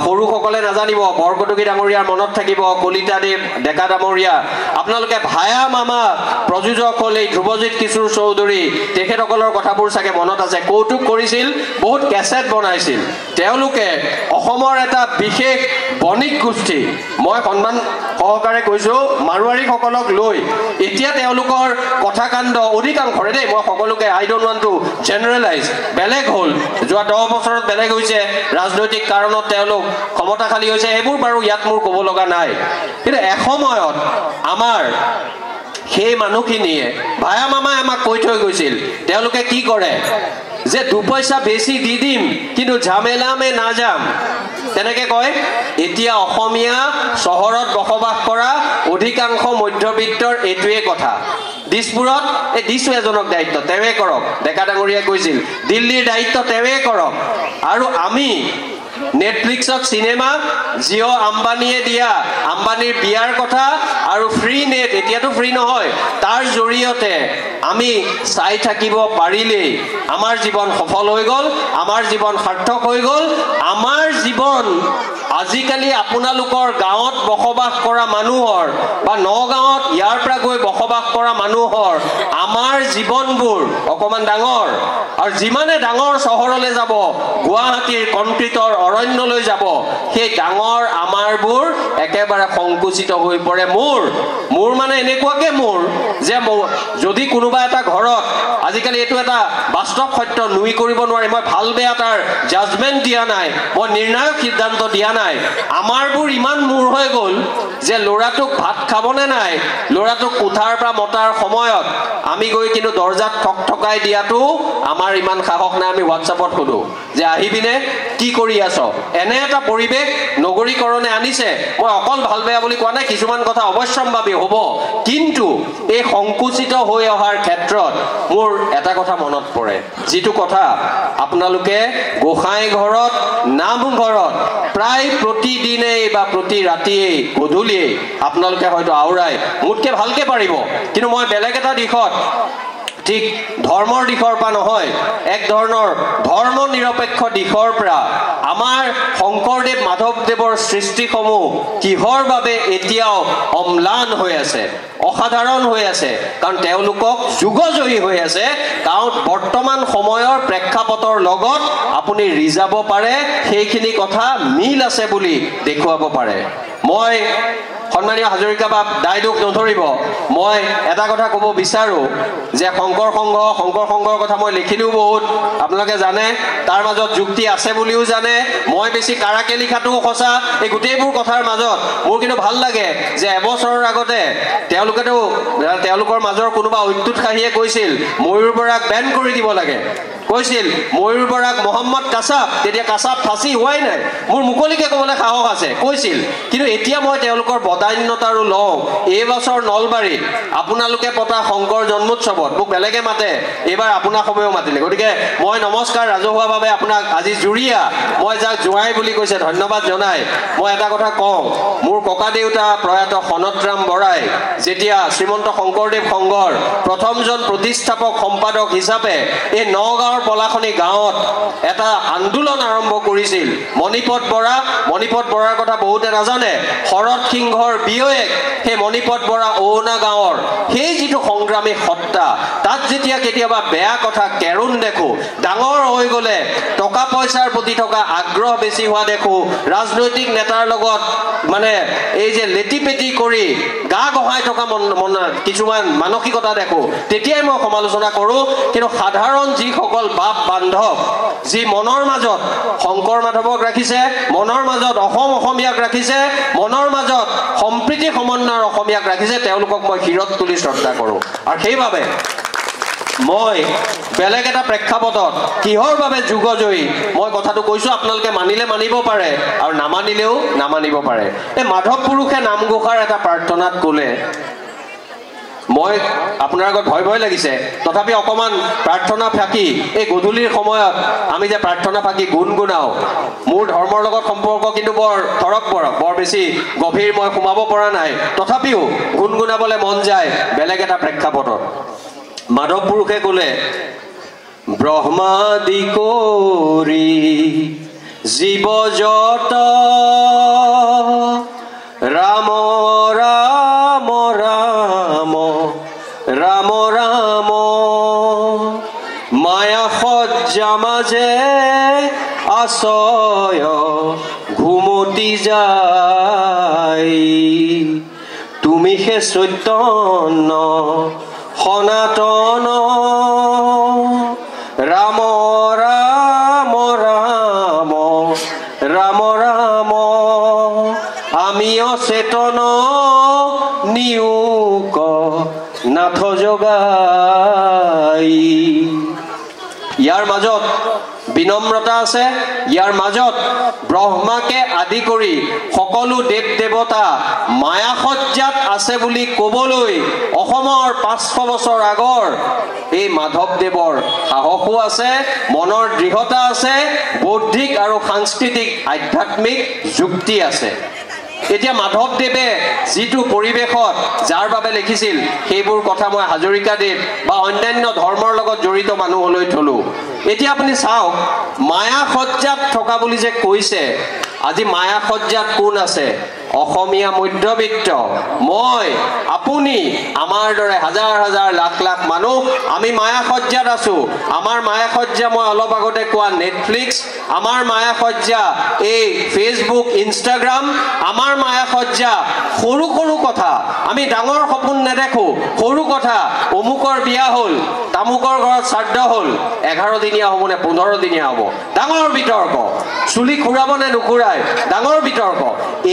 সৰুসকলে নাজানিব বৰকটকী ডাঙৰীয়াৰ মনত থাকিব কলিতাদেৱ ডেকা ডাঙৰীয়া আপোনালোকে ভায়া মামা প্ৰযোজক হ'ল এই ধ্ৰুৱজিৎ কিশোৰ চৌধুৰী তেখেতসকলৰ কথাবোৰ চাগে মনত আছে কৌতুক কৰিছিল বহুত কেছেট বনাইছিল তেওঁলোকে অসমৰ এটা বিশেষ বণিক গোষ্ঠী মই সন্মান সহকাৰে কৈছোঁ মাৰোৱাৰীসকলক লৈ এতিয়া তেওঁলোকৰ কথাকাণ্ড অধিকাংশৰে দেই মই সকলোকে আই ডোণ্ট ৱান্ট টু জেনেৰেলাইজ বেলেগ হ'ল যোৱা 10 বছৰত বেলেগ হৈছে ৰাজনৈতিক কাৰণত তেওঁলোক ক্ষমতাশালী হৈছে এইবোৰ বাৰু ইয়াত মোৰ ক'ব লগা নাই কিন্তু এসময়ত আমাৰ সেই মানুহখিনিয়ে ভায়া মামাই আমাক কৈ থৈ গৈছিল তেওঁলোকে কি কৰে যে 2 পইচা বেছি দি দিম কিন্তু ঝামেলা মে না যাম তেনেকৈ কয় এতিয়া অসমীয়া চহৰত বসবাস কৰা অধিকাংশ মধ্যবিত্তৰ এইটোৱে কথা দিছপুৰত এই দিছো এজনক দায়িত্ব তেৱে কৰক ডেকা ডাঙৰীয়াই কৈছিল দিল্লীৰ দায়িত্ব তেৱে কৰক আৰু আমি নেটফ্লিক্সত সিনেমা জিঅ' আম্বানীয়ে দিয়া আম্বানীৰ বিয়াৰ কথা আৰু ফ্ৰী নেট এতিয়াতো ফ্ৰী নহয় তাৰ জৰিয়তে আমি চাই থাকিব পাৰিলেই আমাৰ জীৱন সফল হৈ গ'ল আমাৰ জীৱন সাৰ্থক হৈ গ'ল আমাৰ জীৱন আজিকালি আপোনালোকৰ গাঁৱত বসবাস কৰা মানুহৰ বা নগাঁৱত ইয়াৰ পৰা গৈ বসবাস কৰা মানুহৰ আমাৰ জীৱনবোৰ অকমান ডাঙৰ আৰু যিমানে ডাঙৰ চহৰলৈ যাব গুৱাহাটীৰ কংক্ৰিটৰ অৰণ্যলৈ যাব সেই ডাঙৰ আমাৰবোৰ একেবাৰে সংকুচিত হৈ পৰে মোৰ মানে এনেকুৱাকে মোৰ যে যদি কোনোবা এটা ঘৰত আজিকালি এইটো এটা বাস্তৱ সত্য নুই কৰিব নোৱাৰে মই ভাল বেয়া তাৰ জাজমেণ্ট দিয়া নাই মই নিৰ্ণায়ক সিদ্ধান্ত দিয়া নাই আমাৰবোৰ ইমান মূৰ হৈ গ'ল যে ল'ৰাটোক ভাত খাবনে নাই ল'ৰাটোক কোঠাৰ পৰা মতাৰ সময়ত আমি গৈ কিন্তু দৰ্জাত ঠকাই দিয়াটো আমাৰ ইমান সাহস নাই আমি হোৱাটছআপত সোধোঁ যে আহিবিনে কি কৰি আছ এনে এটা পৰিৱেশ নগৰীকৰণে আনিছে মই অকল ভাল বেয়া বুলি কোৱা নাই কিছুমান কথা অৱশ্যম্ভাৱী হ'ব কিন্তু এই সংকুচিত হৈ অহাৰ ক্ষেত্ৰত মোৰ এটা কথা মনত পৰে যিটো কথা আপোনালোকে গোসাঁই ঘৰত নামঘৰত প্ৰায় প্ৰতিদিনেই বা প্ৰতি ৰাতিয়েই গধূলিয়েই আপোনালোকে হয়তো আওৰাই মোতকৈ ভালকৈ পাৰিব কিন্তু মই বেলেগ এটা দিশত ঠিক ধৰ্মৰ দিশৰ পৰা নহয় এক ধৰণৰ ধৰ্ম নিৰপেক্ষ দিশৰ পৰা আমাৰ শংকৰদেৱ মাধৱদেৱৰ সৃষ্টিসমূহ কিহৰ বাবে এতিয়াও অম্লান হৈ আছে অসাধাৰণ হৈ আছে কাৰণ তেওঁলোকক যুগজয়ী হৈ আছে কাৰণ বৰ্তমান সময়ৰ প্ৰেক্ষাপটৰ লগত আপুনি ৰিজাব পাৰে সেইখিনি কথা মিল আছে বুলি দেখুৱাব পাৰে মই সন্মানীয় হাজৰিকা বাপ দায়দোষ নধৰিব মই এটা কথা ক'ব বিচাৰোঁ যে শংকৰ সংঘৰ কথা মই লিখিলোঁ বহুত আপোনালোকে জানে তাৰ মাজত যুক্তি আছে বুলিও জানে মই বেছি কাৰাকে লিখাটোও সঁচা এই গোটেইবোৰ কথাৰ মাজত মোৰ কিন্তু ভাল লাগে যে এবছৰৰ আগতে তেওঁলোকৰ মাজৰ কোনোবা অত্যুৎসাহীয়ে কৈছিল ময়ূৰ বৰাক বেন কৰি দিব লাগে কৈছিল ময়ূৰ বৰাক মহম্মদ কাছাব তেতিয়া কাছাব ফাঁচি হোৱাই নাই মোৰ মুকলিকে ক'বলৈ সাহস আছে কৈছিল কিন্তু এতিয়া মই তেওঁলোকৰ বদান্যতাৰো লওঁ এই বছৰ নলবাৰীত আপোনালোকে পতা শংকৰ জন্মোৎসৱত মোক বেলেগে মাতে এইবাৰ আপোনাক সময়ো মাতিলে গতিকে মই নমস্কাৰ ৰাজহুৱাভাৱে আপোনাক আজি জুৰীয়া মই যাক জোঁৱাই বুলি কৈছে ধন্যবাদ জনাই মই এটা কথা কওঁ মোৰ ককা দেউতা প্ৰয়াত সনতৰাম বৰাই যেতিয়া শ্ৰীমন্ত শংকৰদেৱ সংঘৰ প্ৰথমজন প্ৰতিষ্ঠাপক সম্পাদক হিচাপে এই নগাঁৱৰ পলাশনি গাঁৱত এটা আন্দোলন আৰম্ভ কৰিছিল মণিপত বৰাৰ কথা বহুতে নাজানে শৰৎ সিংহৰ বিয়য়েক সেই মণিপত বৰা ঔনা গাঁৱৰ সেই যিটো সংগ্ৰামী সত্তা তাত যেতিয়া কেতিয়াবা বেয়া কথা কেৰুণ দেখোঁ ডাঙৰ হৈ গ'লে টকা পইচাৰ প্ৰতি থকা আগ্ৰহ বেছি হোৱা দেখোঁ ৰাজনৈতিক নেতাৰ লগত মানে এই যে লেটি পেটি কৰি গা গহাই থকা কিছুমান মানসিকতা দেখো তেতিয়াই মই সমালোচনা কৰোঁ কিন্তু সাধাৰণ যিসকল বাপ বান্ধৱ যি মনৰ মাজত শংকৰ মাধৱক ৰাখিছে মনৰ মাজত অসমীয়াক ৰাখিছে মনৰ মাজত সম্প্ৰীতি সমন্বয়ৰ অসমীয়াক ৰাখিছে তেওঁলোকক মই শিৰত তুলি শ্ৰদ্ধা কৰোঁ আৰু সেইবাবে মই বেলেগ এটা প্ৰেক্ষাপটত কিহৰ বাবে যুগজয়ী মই কথাটো কৈছোঁ আপোনালোকে মানিলে মানিব পাৰে আৰু নামানিলেও নামানিব পাৰে এই মাধৱ পুৰুষে নামঘোষাৰ এটা প্ৰাৰ্থনাত ক'লে মই আপোনাৰ আগত ভয় লাগিছে তথাপি অকমান প্ৰাৰ্থনা ফাকি এই গধূলিৰ সময়ত আমি যে প্ৰাৰ্থনা ফাকি গুণগুণাও মোৰ ধৰ্মৰ লগত সম্পৰ্ক কিন্তু বৰ বেছি গভীৰ মই সোমাব পৰা নাই তথাপিও গুণগুণাবলৈ মন যায় বেলেগ এটা প্ৰেক্ষাপটত মাধৱ পুৰুষে ক'লে ব্ৰহ্মাদি কৰি জীৱ জত ৰাম ৰাম ৰাম ৰাম ৰাম মায়া সজ্জা মাজে আশয় ঘুমতি যায় তুমি হে চৈতন্য সনাতন ৰাম ৰাম ৰাম ৰাম ৰাম আমি অচেতন নিয়োগ নাথ যোগাই ইয়াৰ মাজত বিনম্ৰতা আছে ইয়াৰ মাজত ব্ৰহ্মাকে আদি কৰি সকলো দেৱ দেৱতা মায়াসজ্জাত আছে বুলি ক'বলৈ অসমৰ 500 বছৰ আগৰ এই মাধৱদেৱৰ সাহসো আছে মনৰ দৃঢ়তা আছে বৌদ্ধিক আৰু সাংস্কৃতিক আধ্যাত্মিক যুক্তি আছে এতিয়া মাধৱদেৱে যিটো পৰিৱেশত যাৰ বাবে লিখিছিল সেইবোৰ কথা মই হাজৰিকাদেৱ বা অন্যান্য ধৰ্মৰ লগত জড়িত মানুহলৈ থলো এতিয়া আপুনি চাওক মায়াসজ্জাত থকা বুলি যে কৈছে আজি মায়াসজ্জাত কোন আছে অসমীয়া মধ্যবিত্ত মই আপুনি আমাৰ দৰে হাজাৰ হাজাৰ লাখ লাখ মানুহ আমি মায়াসজ্জাত আছো আমাৰ মায়াসজ্জা মই অলপ আগতে কোৱা নেটফ্লিক্স আমাৰ মায়াসজ্জা এই ফেচবুক ইনষ্টাগ্ৰাম আমাৰ মায়াসজ্জা সৰু সৰু কথা আমি ডাঙৰ সপোন নেদেখো সৰু কথা অমুকৰ বিয়া হ'ল তামুকৰ ঘৰত শ্ৰাদ্ধ হ'ল 11 দিনীয়া হ'ব নে 15 দিনীয়া হ'ব ডাঙৰ বিতৰ্ক চুলি খুৰাব নে নুখুৰাই ডাঙৰ বিতৰ্ক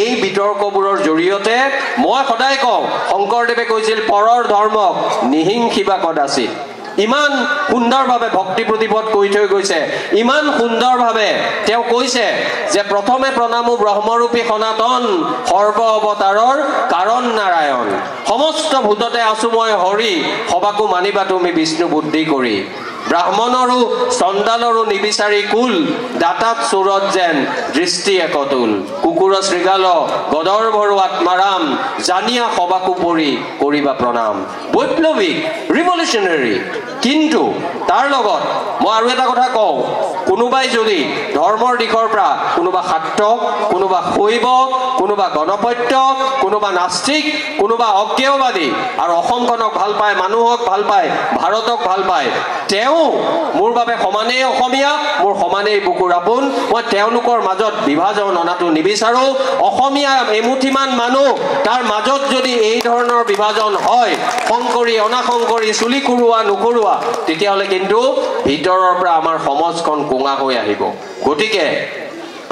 এই বিতৰ্কবোৰৰ জৰিয়তে মই সদায় কওঁ শংকৰদেৱে কৈছিল পৰৰ ধৰ্মক নিহিংসিবা কদাচিত ইমান সুন্দৰভাৱে ভক্তি প্ৰতিপদ কৈ থৈ গৈছে ইমান সুন্দৰভাৱে তেওঁ কৈছে যে প্ৰথমে প্ৰণামো ব্ৰহ্মৰূপী সনাতন সৰ্ব অৱতাৰৰ কাৰণ নাৰায়ণ সমস্ত ভূততে আছো মই হৰি সবাকো মানিবা তুমি বিষ্ণু বুদ্ধি কৰি ব্ৰাহ্মণৰো চণ্ডালৰো নিবিচাৰি কুল দাতাত চুৰত যেন দৃষ্টি একতুল কুকুৰ শ্ৰীগাল গদৰ ভৰু আত্মাৰাম জানিয়া সবাকো পৰি কৰিবা প্ৰণাম বৈপ্লৱিক ৰিভলিউচনাৰী কিন্তু তাৰ লগত মই আৰু এটা কথা কওঁ কোনোবাই যদি ধৰ্মৰ দিশৰ পৰা কোনোবা শাক্ত কোনোবা শৈৱ কোনোবা গণপত্য কোনোবা নাস্তিক কোনোবা অজ্ঞেয়বাদী আৰু অসমখনক ভাল পায় মানুহক ভাল পায় ভাৰতক ভাল পায় তেওঁ মোৰ বাবে সমানেই অসমীয়া মোৰ সমানেই বুকুৰ আপোন মই তেওঁলোকৰ মাজত বিভাজন অনাটো নিবিচাৰো অসমীয়া এমুঠিমান মানুহ তাৰ মাজত যদি এই ধৰণৰ বিভাজন হয় শংকৰী অনাশংকৰী চুলি খুৰুৱা নুখুৰুৱা তেতিয়াহ'লে কিন্তু ভিতৰৰ পৰা আমাৰ সমাজখন কোঙা হৈ আহিব গতিকে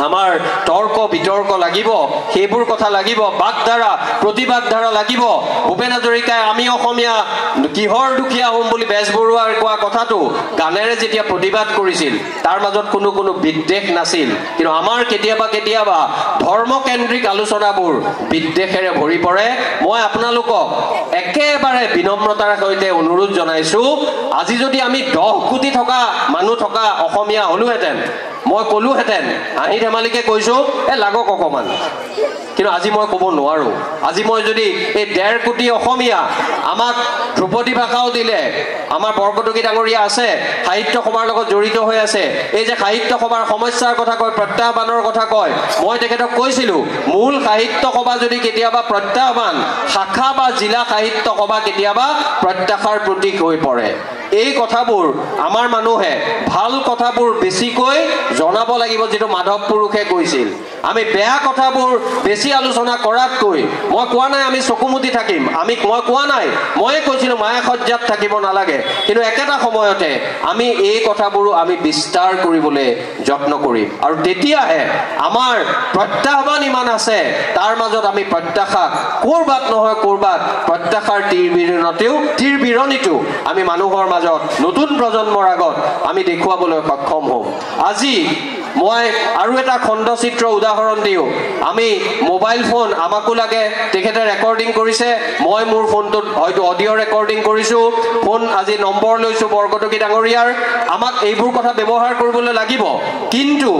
আমাৰ তৰ্ক বিতৰ্ক লাগিব সেইবোৰ কথা লাগিব বাগধাৰা প্ৰতিবাদধাৰা লাগিব ভূপেন হাজৰিকাই আমি অসমীয়া কিহৰ দুখীয়া হ'ম বুলি বেজবৰুৱাৰ কোৱা কথাটো গানেৰে যেতিয়া প্ৰতিবাদ কৰিছিল তাৰ মাজত কোনো বিদ্বেষ নাছিল কিন্তু আমাৰ কেতিয়াবা ধৰ্মকেন্দ্ৰিক আলোচনাবোৰ বিদ্বেষেৰে ভৰি পৰে মই আপোনালোকক একেবাৰে বিনম্ৰতাৰ সৈতে অনুৰোধ জনাইছো আজি যদি আমি 10 কোটি থকা মানুহ থকা অসমীয়া হলোহেঁতেন মই ক'লোহেঁতেন হাঁহি ধেমালিকে কৈছো লাগক অকমান কিন্তু আজি মই ক'ব নোৱাৰো আজি মই যদি এই 1.5 কোটি অসমীয়া আমাক ধ্ৰুপদী ভাষাও দিলে আমাৰ বৰকটকী ডাঙৰীয়া আছে সাহিত্য সভাৰ লগত জড়িত হৈ আছে এই যে সাহিত্য সভাৰ সমস্যাৰ কথা কয় প্ৰত্যাহ্বানৰ কথা কয় মই তেখেতক কৈছিলো মূল সাহিত্য সভা যদি কেতিয়াবা প্ৰত্যাহ্বান শাখা বা জিলা সাহিত্য সভা কেতিয়াবা প্ৰত্যাশাৰ প্ৰতীক হৈ পৰে এই কথাবোৰ আমাৰ মানুহে ভাল কথাবোৰ বেছিকৈ জনাব লাগিব যেটো মাধৱ পুৰুষে কৈছিল আমি বেয়া কথাবোৰ বেছি আলোচনা কৰাতকৈ মই কোৱা নাই আমি চকুমুটি থাকিম মই কোৱা নাই মই কৈছিলো মায়া সজ্জাত থাকিব নালাগে কিন্তু একেটা সময়তে আমি এই কথাবোৰ আমি বিস্তাৰ কৰিবলৈ যত্ন কৰিম আৰু তেতিয়াহে আমাৰ প্ৰত্যাহ্বান ইমান আছে তাৰ মাজত আমি প্ৰত্যাশা কৰবাত নহয় কৰবাত প্ৰত্যাশাৰ তীৰ বিৰণিটো আমি মানুহৰ মাজত নতুন প্ৰজন্মৰ আগত আমি দেখুৱাবলৈ সক্ষম হ'ম আজি মই আৰু এটা খণ্ডচিত্ৰ উদাহৰণ দিও আমি মোবাইল ফোন আমাকো লাগে তেখেতে ৰেকৰ্ডিং কৰিছে মই মোৰ ফোনটোত হয়তো অডিও ৰেকৰ্ডিং কৰিছো ফোন আজি নম্বৰ লৈছো বৰকটকী ডাঙৰীয়াৰ আমাক এইবোৰ কথা ব্যৱহাৰ কৰিবলৈ লাগিব কিন্তু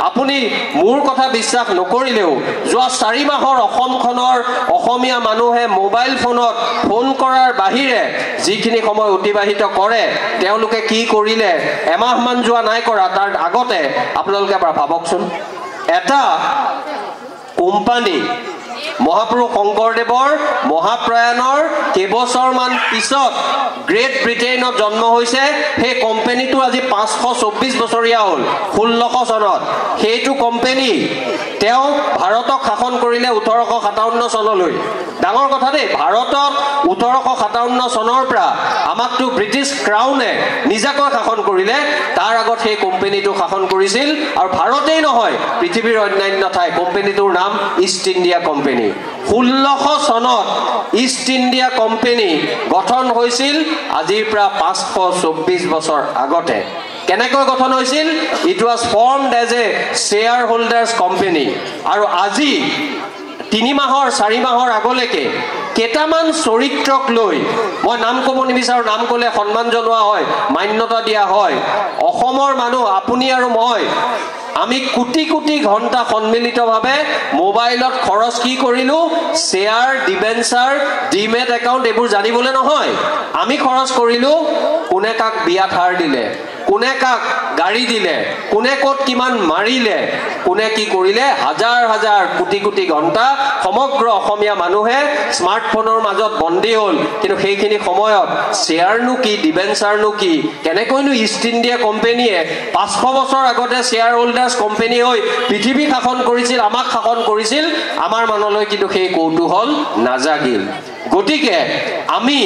আপুনি মোৰ কথা বিশ্বাস নকৰিলেও যোৱা 4 মাহৰ অসমখনৰ অসমীয়া মানুহে মোবাইল ফোনত ফোন কৰাৰ বাহিৰে যিখিনি সময় অতিবাহিত কৰে তেওঁলোকে কি কৰিলে এমাহ মান যোৱা নাই কৰা তাৰ আগতে আপোনালোকে এবাৰ ভাবকচোন এটা কোম্পানী মহাপুৰুষ শংকৰদেৱৰ মহাপ্ৰয়াণৰ কেইবছৰমান পিছত গ্ৰেট ব্ৰিটেইনত জন্ম হৈছে সেই কোম্পানীটো আজি 524 বছৰীয়া হ'ল 1600 চনত সেইটো কোম্পানী তেওঁ ভাৰতক শাসন কৰিলে 1857 চনলৈ ডাঙৰ কথা দেই ভাৰতক 1857 চনৰ পৰা আমাকটো ব্ৰিটিছ ক্ৰাউনে নিজাকৈ শাসন কৰিলে তাৰ আগত সেই কোম্পানীটো শাসন কৰিছিল আৰু ভাৰতেই নহয় পৃথিৱীৰ অন্যান্য ঠাই কোম্পানীটোৰ নাম ইষ্ট ইণ্ডিয়া কোম্পানী 1600 চনত ইষ্ট ইণ্ডিয়া কোম্পানী গঠন হৈছিল আজিৰ পৰা 524 বছৰ আগতে কেনেকৈ গঠন হৈছিল it was formed as a shareholders company আৰু আজি 3 মাহৰ 4 মাহৰ আগলৈকে কেটামান চৰিত্ৰক লৈ মই নাম ক'ব নিবিচাৰো নাম ক'লে সন্মান জনোৱা হয় মান্যতা দিয়া হয় অসমৰ মানুহ আপুনি আৰু মই আমি কোটি কোটি ঘণ্টা সন্মিলিতভাৱে মোবাইলত খৰচ কি কৰিলো শেয়াৰ ডিবেঞ্চাৰ ডিমেট একাউণ্ট এইবোৰ জানিবলৈ নহয় আমি খৰচ কৰিলো কোনে কাক বিয়া ধাৰ দিলে কোনে কাক গাড়ী দিলে কোনে ক'ত কিমান মাৰিলে কোনে কি কৰিলে হাজাৰ হাজাৰ কোটি কোটি ঘণ্টা সমগ্ৰ অসমীয়া মানুহে স্মাৰ্টফোনৰ মাজত বন্দী হ'ল কিন্তু সেইখিনি সময়ত শেয়াৰনো কি ডিবেঞ্চাৰনো কি কেনেকৈনো ইষ্ট ইণ্ডিয়া কোম্পানীয়ে 500 বছৰ আগতে শেয়াৰ হোল্ডাৰ্ছ কোম্পানী হৈ পৃথিৱী শাসন কৰিছিল আমাক শাসন কৰিছিল আমাৰ মনলৈ কিন্তু সেই কৌতূহল নাজাগিল গতিকে আমি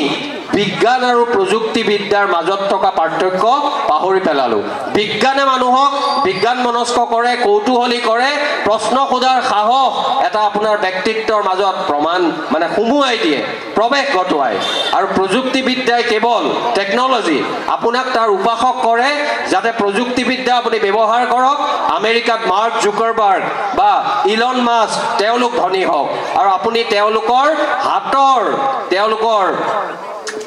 বিজ্ঞান আৰু প্ৰযুক্তিবিদ্যাৰ মাজত থকা পাৰ্থক্য পাহৰি পেলালো বিজ্ঞানে মানুহক বিজ্ঞান মনস্ক কৰে কৌতূহলী কৰে প্ৰশ্ন সোধাৰ সাহস এটা আপোনাৰ ব্যক্তিত্বৰ মাজত প্ৰমাণ মানে সুমুৱাই দিয়ে প্ৰৱেশ ঘটোৱায় আৰু প্ৰযুক্তিবিদ্যাই কেৱল টেকনলজি আপোনাক তাৰ উপাসক কৰে যাতে প্ৰযুক্তিবিদ্যা আপুনি ব্যৱহাৰ কৰক আমেৰিকাত মাৰ্ক জুকাৰবাৰ্গ বা ইলন মাস্ক তেওঁলোক ধনী হওক আৰু আপুনি তেওঁলোকৰ হাতৰ তেওঁলোকৰ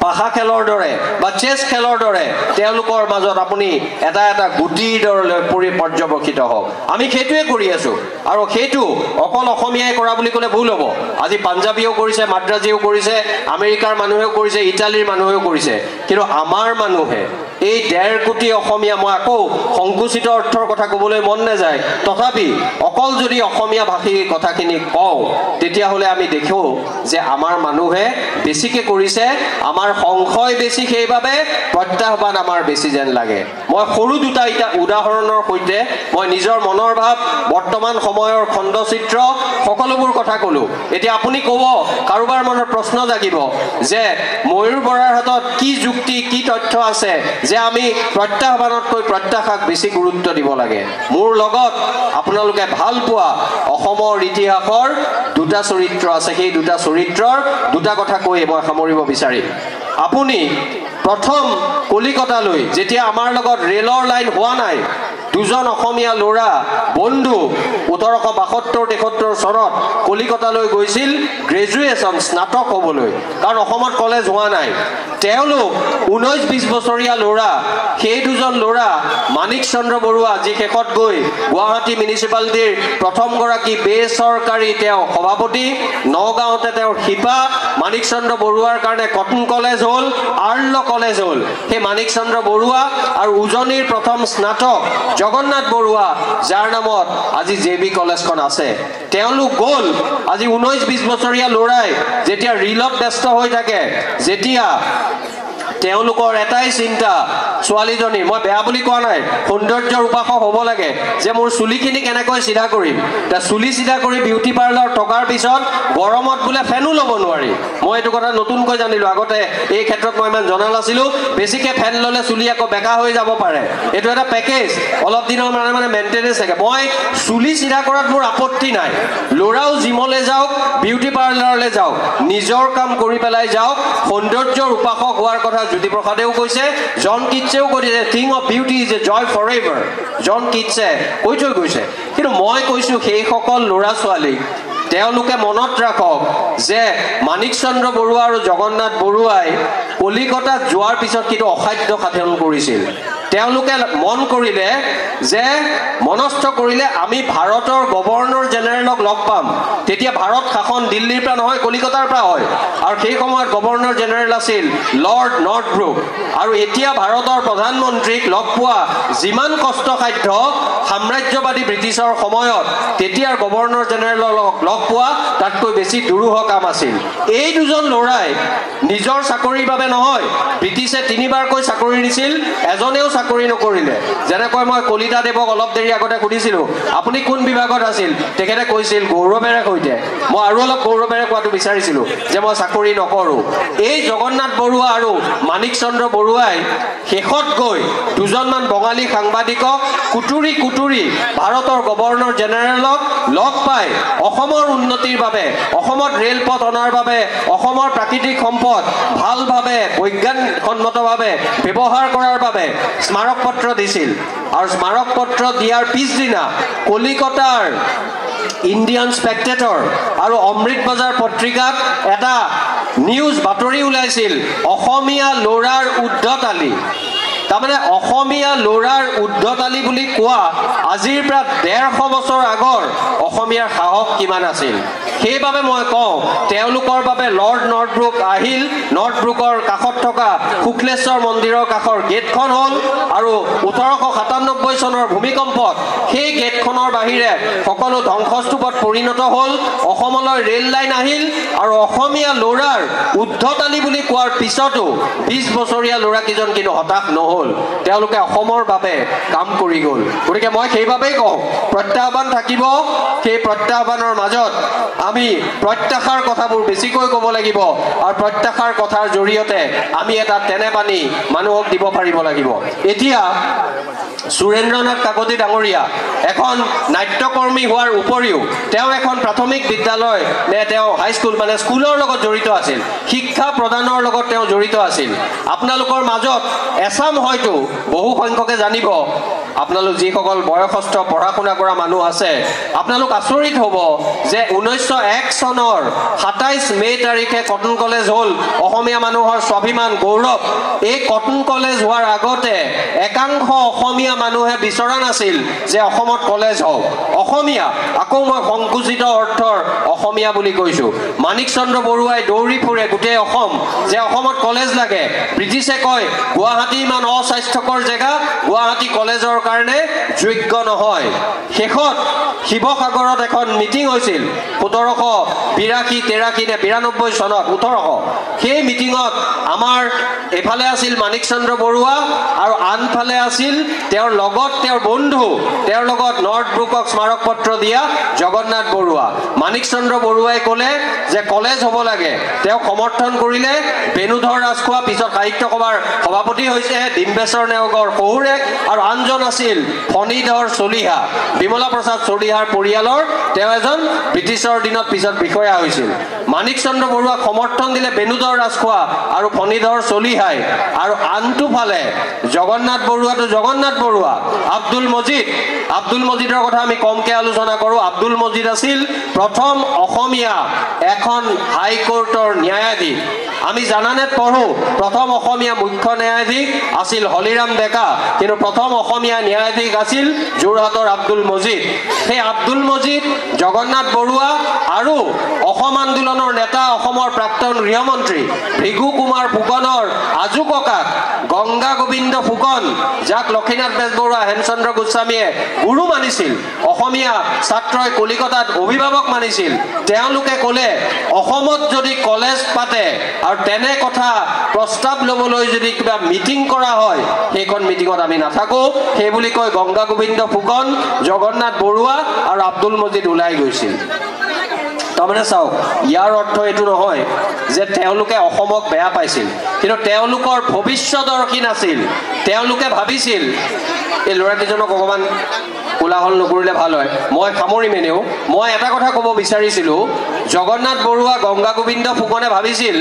পাখা খেলৰ দৰে বা চেছ খেলৰ দৰে তেওঁলোকৰ মাজত আপুনি এটা এটা গুটিৰ দৰে পৰ্যবেক্ষিত হওক আমি সেইটোৱে কৰি আছো আৰু সেইটো অকল অসমীয়াই কৰা বুলি ক'লে ভুল হ'ব আজি পাঞ্জাবীও কৰিছে মাদ্ৰাজীও কৰিছে আমেৰিকাৰ মানুহেও কৰিছে ইটালীৰ মানুহেও কৰিছে কিন্তু আমাৰ মানুহে এই 1.5 কোটি অসমীয়া মই আকৌ সংকুচিত অৰ্থৰ কথা ক'বলৈ মন নাযায় তথাপি অকল যদি অসমীয়া ভাষীৰ কথাখিনি কওঁ তেতিয়াহ'লে আমি দেখো যে আমাৰ মানুহে বেছিকে কৰিছে আমাৰ সংখ্যাই বেছি সেইভাবে প্ৰত্যাহ্বান আমাৰ বেছি যেন লাগে মই সৰু দুটা উদাহৰণৰ সৈতে মই নিজৰ মনৰ ভাৱ বৰ্তমান সময়ৰ খণ্ডচিত্ৰ সকলোবোৰ কথা ক'লো এতিয়া আপুনি ক'ব কাৰোবাৰ মনত প্ৰশ্ন জাগিব যে ময়ূৰ বৰাৰ হাতত কি যুক্তি কি তথ্য আছে যে আমি প্ৰত্যাহ্বানতকৈ প্ৰত্যাশাক বেছি গুৰুত্ব দিব লাগে মোৰ লগত আপোনালোকে ভাল পোৱা অসমৰ ইতিহাসৰ দুটা চৰিত্ৰ আছে সেই দুটা চৰিত্ৰৰ দুটা কথা কৈ মই সামৰিব বিচাৰিম আপুনি প্ৰথম কলিকতালৈ যেতিয়া আমাৰ লগত ৰেলৰ লাইন হোৱা নাই দুজন অসমীয়া ল'ৰা বন্ধু 1872-73 চনত কলিকতালৈ গৈছিল গ্ৰেজুৱেচন স্নাতক হ'বলৈ কাৰণ অসমত কলেজ হোৱা নাই তেওঁলোক 19-20 বছৰীয়া ল'ৰা সেই দুজন ল'ৰা মানিক চন্দ্ৰ বৰুৱা যি শেষত গৈ গুৱাহাটী মিউনিচিপালিটিৰ প্ৰথম গৰাকী বেচৰকাৰী তেওঁ সভাপতি নগাঁৱতে তেওঁৰ শিপা মানিক চন্দ্ৰ বৰুৱাৰ কাৰণে কটন কলেজ হ'ল আৰ্ল কলেজ হ'ল সেই মানিক চন্দ্ৰ বৰুৱা আৰু উজনিৰ প্ৰথম স্নাতক জগন্নাথ বৰুৱা যাৰ নামত আজি জেবি কলেজখন আছে তেওঁলোক গ'ল আজি 19-20 বছৰীয়া ল'ৰাই যেতিয়া ৰিলত ব্যস্ত হৈ থাকে যেতিয়া তেওঁলোকৰ এটাই চিন্তা ছোৱালীজনী মই বেয়া বুলি কোৱা নাই সৌন্দৰ্যৰ উপাসক হ'ব লাগে যে মোৰ চুলিখিনি কেনেকৈ সিধা কৰিম তা চুলি সিধা কৰি বিউটি পাৰ্লাৰ টকাৰ পিছত গৰমত বোলে ফেনো ল'ব নোৱাৰি মই এইটো কথা নতুনকৈ জানিলো আগতে এই ক্ষেত্ৰত মই ইমান জনা নাছিলো বেছিকে ফেন ল'লে চুলি আকৌ বেকা হৈ যাব পাৰে এইটো এটা পেকেজ অলপ দিনৰ মানে মেইনটেনেন্স থাকে মই চুলি সিধা কৰাত মোৰ আপত্তি নাই ল'ৰাও জিমলৈ যাওক বিউটি পাৰ্লাৰলৈ যাওক নিজৰ কাম কৰি পেলাই যাওক সৌন্দৰ্যৰ উপাসক হোৱাৰ কথা জ্যোতিপ্ৰসাদেও কৈছে জন কিটছেও কৈছে thing of beauty is a joy forever John কিটছে কৈ থৈ গৈছে কিন্তু মই কৈছো সেইসকল ল'ৰা ছোৱালী তেওঁলোকে মনত ৰাখক যে মানিক চন্দ্ৰ বৰুৱা আৰু জগন্নাথ বৰুৱাই কলিকতাত যোৱাৰ পিছত কিন্তু অসাধ্য সাধন কৰিছিল তেওঁলোকে মন কৰিলে যে মনস্থ কৰিলে আমি ভাৰতৰ গভৰ্ণৰ জেনেৰেলক লগ পাম তেতিয়া ভাৰত শাসন দিল্লীৰ পৰা নহয় কলিকতাৰ পৰা হয় আৰু সেই সময়ত গভৰ্ণৰ জেনেৰেল আছিল লৰ্ড নৰ্থব্ৰুক আৰু এতিয়া ভাৰতৰ প্ৰধানমন্ত্ৰীক লগ পোৱা যিমান কষ্টসাধ্য সাম্ৰাজ্যবাদী ব্ৰিটিছৰ সময়ত তেতিয়াৰ গভৰ্ণৰ জেনেৰেলক লগ পোৱা তাতকৈ বেছি দুৰূহ কাম আছিল এই দুজন ল'ৰাই নিজৰ চাকৰিৰ বাবে নহয় ব্ৰিটিছে তিনিবাৰকৈ চাকৰি দিছিল এজনেও চাকৰি নকৰিলে যেনেকৈ মই কলিতা দেৱক অলপ দেৰি আগতে সুধিছিলো আপুনি কোন বিভাগত আছিল তেখেতে কৈছিল গৌৰৱেৰে সৈতে মই আৰু অলপ গৌৰৱেৰে কোৱাটো বিচাৰিছিলো যে মই চাকৰি নকৰো এই জগন্নাথ বৰুৱা আৰু মানিক চন্দ্ৰ বৰুৱাই শেষত গৈ দুজনমান বঙালী সাংবাদিকক কুটুৰি ভাৰতৰ গভৰ্ণৰ জেনেৰেলক লগ পাই অসমৰ উন্নতিৰ বাবে অসমত ৰেলপথ অনাৰ বাবে অসমৰ প্ৰাকৃতিক সম্পদ ভালভাৱে বৈজ্ঞানিকসন্মতভাৱে ব্যৱহাৰ কৰাৰ বাবে স্মাৰক পত্ৰ দিছিল আৰু স্মাৰক পত্ৰ দিয়াৰ পিছদিনা কলিকতাৰ ইণ্ডিয়ান স্পেক্টেটৰ আৰু অমৃত বজাৰ পত্ৰিকাত এটা নিউজ বাতৰি ওলাইছিল অসমীয়া ল'ৰাৰ উদ্ধতালি তাৰমানে অসমীয়া ল'ৰাৰ উদ্ধতালি বুলি কোৱা আজিৰ পৰা 150 বছৰ আগৰ অসমীয়াৰ সাহস কিমান আছিল সেইবাবে মই কওঁ তেওঁলোকৰ বাবে লৰ্ড নৰ্থব্ৰুক আহিল নৰ্থব্ৰুকৰ কাষত থকা শুক্লেশ্বৰ মন্দিৰৰ কাষৰ গেটখন হ'ল আৰু 1897 চনৰ ভূমিকম্পত সেই গেটখনৰ বাহিৰে সকলো ধ্বংসস্তূপত পৰিণত হ'ল অসমলৈ ৰেল লাইন আহিল আৰু অসমীয়া ল'ৰাৰ উদ্ধতালি বুলি কোৱাৰ পিছতো 20 বছৰীয়া ল'ৰাকেইজন কিন্তু হতাশ নহ'ল তেওঁলোকে অসমৰ বাবে কাম কৰি গ'ল গতিকে মই সেইবাবেই কওঁ প্ৰত্যাহ্বান থাকিব সেই প্ৰত্যাহ্বানৰ মাজত আমি প্ৰত্যাশাৰ কথাবোৰ বেছিকৈ ক'ব লাগিব আৰু প্ৰত্যাশাৰ কথাৰ জৰিয়তে আমি এটা তেনে পানী মানুহক দিব পাৰিব লাগিব এতিয়া সুৰেন্দ্ৰনাথ কাকতি ডাঙৰীয়া এখন নাট্যকৰ্মী হোৱাৰ উপৰিও তেওঁ এখন প্ৰাথমিক বিদ্যালয় নে তেওঁ হাইস্কুল মানে স্কুলৰ লগত জড়িত আছিল শিক্ষা প্ৰদানৰ লগত তেওঁ জড়িত আছিল আপোনালোকৰ মাজত এছাম হয়তো বহু সংখ্যকে জানিব আপোনালোক যিসকল বয়সস্থ পঢ়া শুনা কৰা মানুহ আছে আপোনালোক আচৰিত হ'ব যে 1901 চনৰ 27 মে তাৰিখে কটন কলেজ হ'ল অসমীয়া মানুহৰ স্বাভিমান গৌৰৱ এই কটন কলেজ হোৱাৰ আগতে একাংশ অসমীয়া মানুহে বিচৰা নাছিল যে অসমত কলেজ হওক অসমীয়া আকৌ মই সংকুচিত অৰ্থৰ অসমীয়া বুলি কৈছো মানিক চন্দ্ৰ বৰুৱাই দৌৰি ফুৰে গোটেই অসম যে অসমত কলেজ লাগে ব্ৰিটিছে কয় গুৱাহাটী ইমান অস্বাস্থ্যকৰ জেগা গুৱাহাটী কলেজৰ কাৰণে যোগ্য নহয় শেষত শিৱসাগৰত এখন মিটিং হৈছিল 1782 নে 92 চনত 1800 সেই মিটিঙত আমাৰ এফালে আছিল মানিক চন্দ্ৰ বৰুৱা আৰু আনফালে আছিল তেওঁৰ লগত তেওঁৰ বন্ধু তেওঁৰ লগত নৰ্থব্ৰুকক স্মাৰক পত্ৰ দিয়া জগন্নাথ বৰুৱা মানিক চন্দ্ৰ বৰুৱাই ক'লে যে কলেজ হ'ব লাগে তেওঁ সমৰ্থন কৰিলে বেনুধৰ ৰাজখোৱা পিছত সাহিত্য সভাৰ সভাপতি হৈছে ডিম্বেশ্বৰ নেওগৰ শহুৰে আৰু আনজন আছিল ফণীধৰ চলিহা বিমলা প্ৰসাদ চলিহাৰ পৰিয়ালৰ তেওঁ এজন ব্ৰিটিছৰ দিনত পিছত বিষয়া হৈছিল মানিক চন্দ্ৰ বৰুৱাক সমৰ্থন দিলে বেনুধৰ ৰাজখোৱা আৰু ফণীধৰ চলিহাই আৰু আনটো ফালে জগন্নাথ বৰুৱাটো জগন্নাথ বৰুৱা আব্দুল মজিদৰ কথা আমি কমকে আলোচনা কৰোঁ আব্দুল মজিদ আছিল প্ৰথম অসমীয়া এখন হাইকোৰ্টৰ ন্যায়াধীশ আমি জানানেত পঢ়ো প্ৰথম অসমীয়া মুখ্য ন্যায়াধীশ আছিল হলিৰাম ডেকা কিন্তু প্ৰথম অসমীয়া ন্যায়াধীশ আছিল যোৰহাটৰ আব্দুল মজিদ সেই আব্দুল মজিদ জগন্নাথ বৰুৱা আৰু অসম আন্দোলনৰ নেতা অসমৰ প্ৰাক্তন গৃহমন্ত্ৰী ভৃগু কুমাৰ ফুকনৰ আজু ককাক গংগা গংগা গোবিন্দ ফুকন, যাক লক্ষীনাথ বেজবৰুৱা, হেমচন্দ্ৰ গোস্বামীয়ে গুৰু মানিছিল, অসমীয়া ছাত্ৰই কলিকতাত অভিভাৱক মানিছিল, তেওঁলোকে ক'লে অসমত যদি কলেজ পাতে আৰু তেনে কথা প্ৰস্তাৱ ল'বলৈ যদি কিবা মিটিং কৰা হয় সেইখন মিটিঙত আমি নাথাকোঁ, সেই বুলি কৈ গংগা গোবিন্দ ফুকন, জগন্নাথ বৰুৱা আৰু আব্দুল মজিদ ওলাই গৈছিল। তাৰমানে চাওক, ইয়াৰ অৰ্থ এইটো নহয় যে তেওঁলোকে অসমক বেয়া পাইছিল, কিন্তু তেওঁলোকৰ ভৱিষ্যদৰ্শী নাছিল। তেওঁলোকে ভাবিছিল এই ল'ৰাকেইজনক অকণমান কোলাহল নকৰিলে ভাল হয়, মই সামৰিম এনেও। মই এটা কথা ক'ব বিচাৰিছিলোঁ, জগন্নাথ বৰুৱা, গংগা গোবিন্দ ফুকনে ভাবিছিল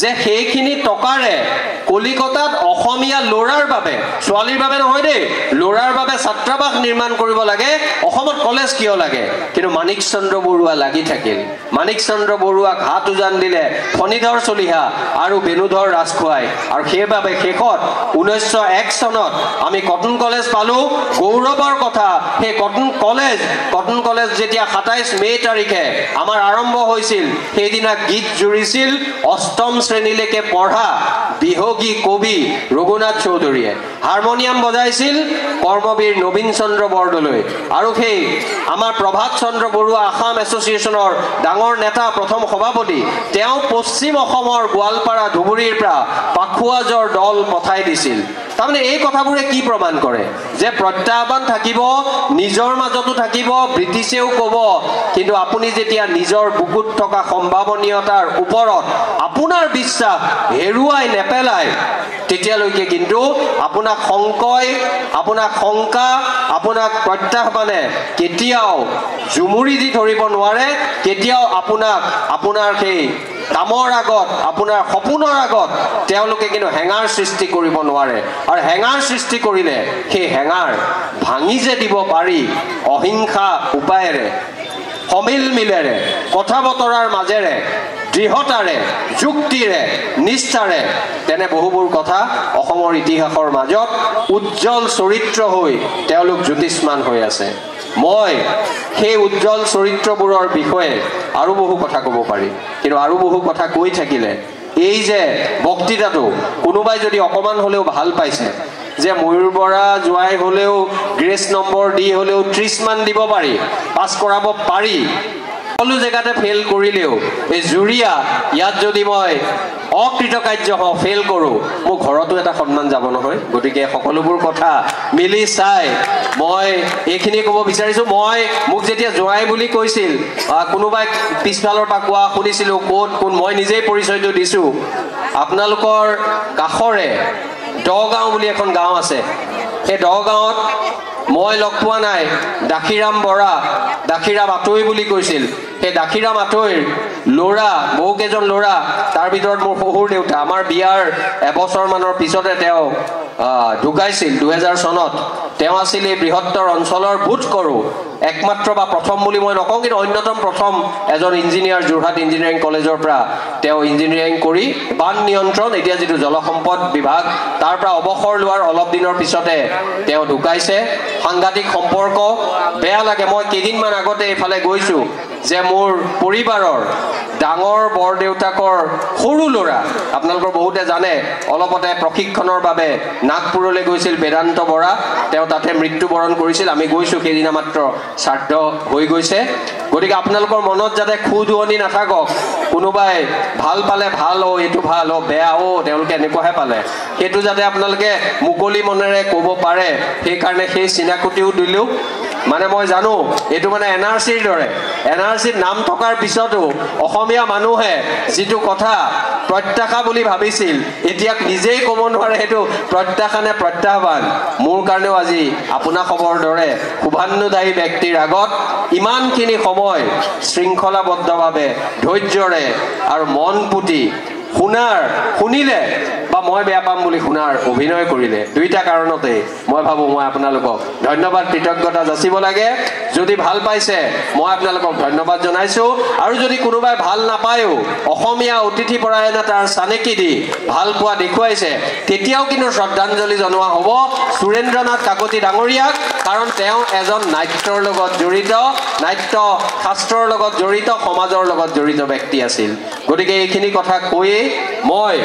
যে সেইখিনি টকাৰে কলিকতাত অসমীয়া ল'ৰাৰ বাবে, ছোৱালীৰ বাবে নহয় দেই, ল'ৰাৰ বাবে ছাত্ৰাবাস নিৰ্মাণ কৰিব লাগে, অসমত কলেজ কিয় লাগে? কিন্তু মাণিক চন্দ্ৰ বৰুৱা লাগি থাকিল। মাণিক চন্দ্ৰ বৰুৱাক হাত উজান দিলে ফণীধৰ চলিহা আৰু বেণুধৰ ৰাজখোৱাই, আৰু সেইবাবে শেষত 1901 চনত আমি কটন কলেজ পালোঁ। গৌৰৱৰ কথা, সেই কটন কলেজ যেতিয়া 27 মে' তাৰিখে আমাৰ আৰম্ভ হৈছিল, সেইদিনা গীত জুৰিছিল 8ম শ্ৰেণীলৈকে পঢ়া বিহগী কবি ৰঘুনাথ চৌধুৰীয়ে, হাৰমনিয়াম বজাইছিল কৰ্মবীৰ নবীন চন্দ্ৰ বৰদলৈ, আৰু সেই আমাৰ প্ৰভাত চন্দ্ৰ বৰুৱা আসাম এছ'চিয়েশ্যনৰ ডাঙৰ নেতা, প্ৰথম সভাপতি, তেওঁ পশ্চিম অসমৰ গোৱালপাৰা ধুবুৰীৰ পৰা পাখুৱাজৰ দল পঠাই দিছিল। তাৰমানে এই কথাবোৰে কি প্ৰমাণ কৰে যে প্ৰত্যাহ্বান থাকিব, নিজৰ মাজতো থাকিব, ব্ৰিটিছেও ক'ব, কিন্তু আপুনি যেতিয়া নিজৰ বুকুত থকা সম্ভাৱনীয়তাৰ ওপৰত আপোনাৰ বিশ্বাস হেৰুৱাই নেপেলায়, তেতিয়ালৈকে কিন্তু আপোনাক শংকই, আপোনাক শংকা, আপোনাক প্ৰত্যাহ্বানে কেতিয়াও জুমুৰি দি ধৰিব নোৱাৰে, কেতিয়াও আপোনাক আপোনাৰ সেই কামৰ আগত, আপোনাৰ সপোনৰ আগত তেওঁলোকে কিন্তু হেঙাৰ সৃষ্টি কৰিব নোৱাৰে। আৰু হেঙাৰ সৃষ্টি কৰিলে সেই হেঙাৰ ভাঙি যে দিব পাৰি অহিংসা উপায়েৰে, সমিল মিলেৰে, কথা বতৰাৰ মাজেৰে, দৃঢ়তাৰে, যুক্তিৰে, নিষ্ঠাৰে, তেনে বহুবোৰ কথা অসমৰ ইতিহাসৰ মাজত উজ্জ্বল চৰিত্ৰ হৈ তেওঁলোক জ্যোতিষ্মান হৈ আছে। মই সেই উজ্জ্বল চৰিত্ৰবোৰৰ বিষয়ে আৰু বহু কথা ক'ব পাৰি, কিন্তু আৰু বহু কথা কৈ থাকিলে এই যে বক্তৃতাটো কোনোবাই যদি অকণমান হ'লেও ভাল পাইছে, যে ময়ূৰ বৰা জোৱাই হ'লেও গ্ৰেছ নম্বৰ দি হ'লেও 30 মান দিব পাৰি, পাছ কৰাব পাৰি, সকলো জেগাতে ফেইল কৰিলেও এই জুৰীয়া ইয়াত যদি মই অকৃতকাৰ্য হওঁ, ফেইল কৰোঁ, মোৰ ঘৰতো এটা সন্মান যাব নহয়। গতিকে সকলোবোৰ কথা মিলি চাই মই এইখিনি ক'ব বিচাৰিছোঁ। মোক যেতিয়া জোৱাই বুলি কৈছিল, কোনোবাই পিছফালৰ পৰা কোৱা শুনিছিলোঁ, ক'ত কোন, মই নিজেই পৰিচয়টো দিছোঁ। আপোনালোকৰ কাষৰে দগাঁও বুলি এখন গাঁও আছে, সেই দগাঁৱত মই লগ পোৱা নাই দাসীৰাম বৰা, দাসীৰাম আতৈ বুলি কৈছিল। সেই দাসীৰাম আতৈৰ ল'ৰা, বহুকেইজন ল'ৰা, তাৰ ভিতৰত মোৰ শহুৰ দেউতা, আমাৰ বিয়াৰ এবছৰমানৰ পিছতে তেওঁ ঢুকাইছিল 2000 চনত। তেওঁ আছিল এই বৃহত্তৰ অঞ্চলৰ বোধ কৰোঁ একমাত্ৰ বা প্ৰথম বুলি মই নকওঁ, কিন্তু অন্যতম প্ৰথম এজন ইঞ্জিনিয়াৰ, যোৰহাট ইঞ্জিনিয়াৰিং কলেজৰ পৰা তেওঁ ইঞ্জিনিয়াৰিং কৰি বান নিয়ন্ত্ৰণ, এতিয়া যিটো জলসম্পদ বিভাগ, তাৰ পৰা অৱসৰ লোৱাৰ অলপ দিনৰ পিছতে তেওঁ ঢুকাইছে। সাংঘাতিক সম্পৰ্ক, বেয়া লাগে। মই কেইদিনমান আগতে এইফালে গৈছোঁ যে মোৰ পৰিবাৰৰ ডাঙৰ বৰদেউতাকৰ সৰু ল'ৰা, আপোনালোকৰ বহুতে জানে, অলপতে প্ৰশিক্ষণৰ বাবে নাগপুৰলৈ গৈছিল বেদান্ত বৰা, তেওঁ তাতে মৃত্যুবৰণ কৰিছিল। আমি গৈছোঁ, সেইদিনা মাত্ৰ শ্ৰাদ্ধ হৈ গৈছে। গতিকে আপোনালোকৰ মনত যাতে খুদুৱনি নাথাকক, কোনোবাই ভাল পালে ভাল, এইটো ভাল, বেয়া, তেওঁলোকে এনেকুৱাহে পালে, সেইটো যাতে আপোনালোকে মুকলি মনেৰে ক'ব পাৰে, সেইকাৰণে সেই চিনাকুটিও দিলোঁ। মানে মই জানো এইটো মানে NRCৰ দৰে, NRCত নাম থকাৰ পিছতো অসমীয়া মানুহে যিটো কথা প্ৰত্যাশা বুলি ভাবিছিল, এতিয়া নিজেই ক'ব নোৱাৰে সেইটো প্ৰত্যাশা নে প্ৰত্যাহ্বান। মোৰ কাৰণেও আজি আপোনাসৱৰ দৰে শুভান্নুদায়ী ব্যক্তিৰ আগত ইমানখিনি সময় শৃংখলাবদ্ধভাৱে ধৈৰ্যৰে আৰু মন পুতি শুনিলে বা মই বেয়া পাম বুলি শুনাৰ অভিনয় কৰিলে, দুইটা কাৰণতে মই ভাবোঁ মই আপোনালোকক ধন্যবাদ, কৃতজ্ঞতা যাচিব লাগে। যদি ভাল পাইছে মই আপোনালোকক ধন্যবাদ জনাইছোঁ, আৰু যদি কোনোবাই ভাল নাপায়ো অসমীয়া অতিথি পৰায়ণতাৰ চানেকি দি ভাল পোৱা দেখুৱাইছে, তেতিয়াও কিন্তু শ্ৰদ্ধাঞ্জলি জনোৱা হ'ব সুৰেন্দ্ৰনাথ কাকতি ডাঙৰীয়াক, কাৰণ তেওঁ এজন নাট্যৰ লগত জড়িত, নাট্য শাস্ত্ৰৰ লগত জড়িত, সমাজৰ লগত জড়িত ব্যক্তি আছিল। গতিকে এইখিনি কথা কৈয়ে মই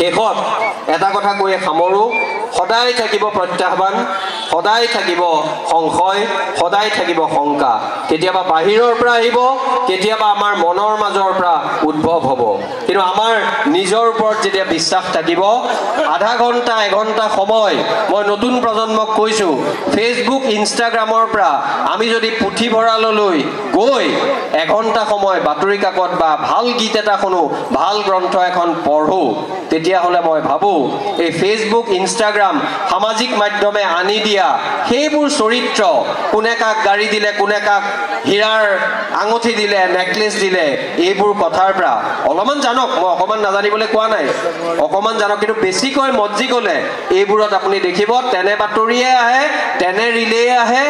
শেষত এটা কথা কৈয়ে সামৰো, সদায় থাকিব প্ৰত্যাহ্বান, সদায় থাকিব সংশয়, সদায় থাকিব শংকা। কেতিয়াবা বাহিৰৰ পৰা আহিব, কেতিয়াবা আমাৰ মনৰ মাজৰ পৰা উদ্ভৱ হ'ব। কিন্তু আমাৰ নিজৰ ওপৰত যেতিয়া বিশ্বাস থাকিব, আধা ঘণ্টা এঘণ্টা সময় মই নতুন প্ৰজন্মক কৈছোঁ, ফেচবুক ইনষ্টাগ্ৰামৰ পৰা আমি যদি পুথিভঁৰাললৈ গৈ এঘণ্টা সময় বাতৰি কাকত বা ভাল গীত এটা শুনো, ভাল গ্ৰন্থ এখন পঢ়োঁ, তেতিয়াহ'লে মই ভাবোঁ এই ফেচবুক ইনষ্টাগ্ৰাম সামাজিক মাধ্যমে আনি দিয়া সেইবোৰ চৰিত্ৰ, কোনে কাক গাড়ী দিলে, কোনে কাক হীৰাৰ আঙুঠি দিলে, নেকলেছ দিলে, এইবোৰ কথাৰ পৰা অলপমান জানক। মই অকণমান নাজানিবলৈ কোৱা নাই, অকণমান জানক, কিন্তু বেছিকৈ মজ্জি গ'লে এইবোৰত আপুনি দেখিব তেনে বাতৰিয়ে আহে, তেনে ৰিলেই আহে।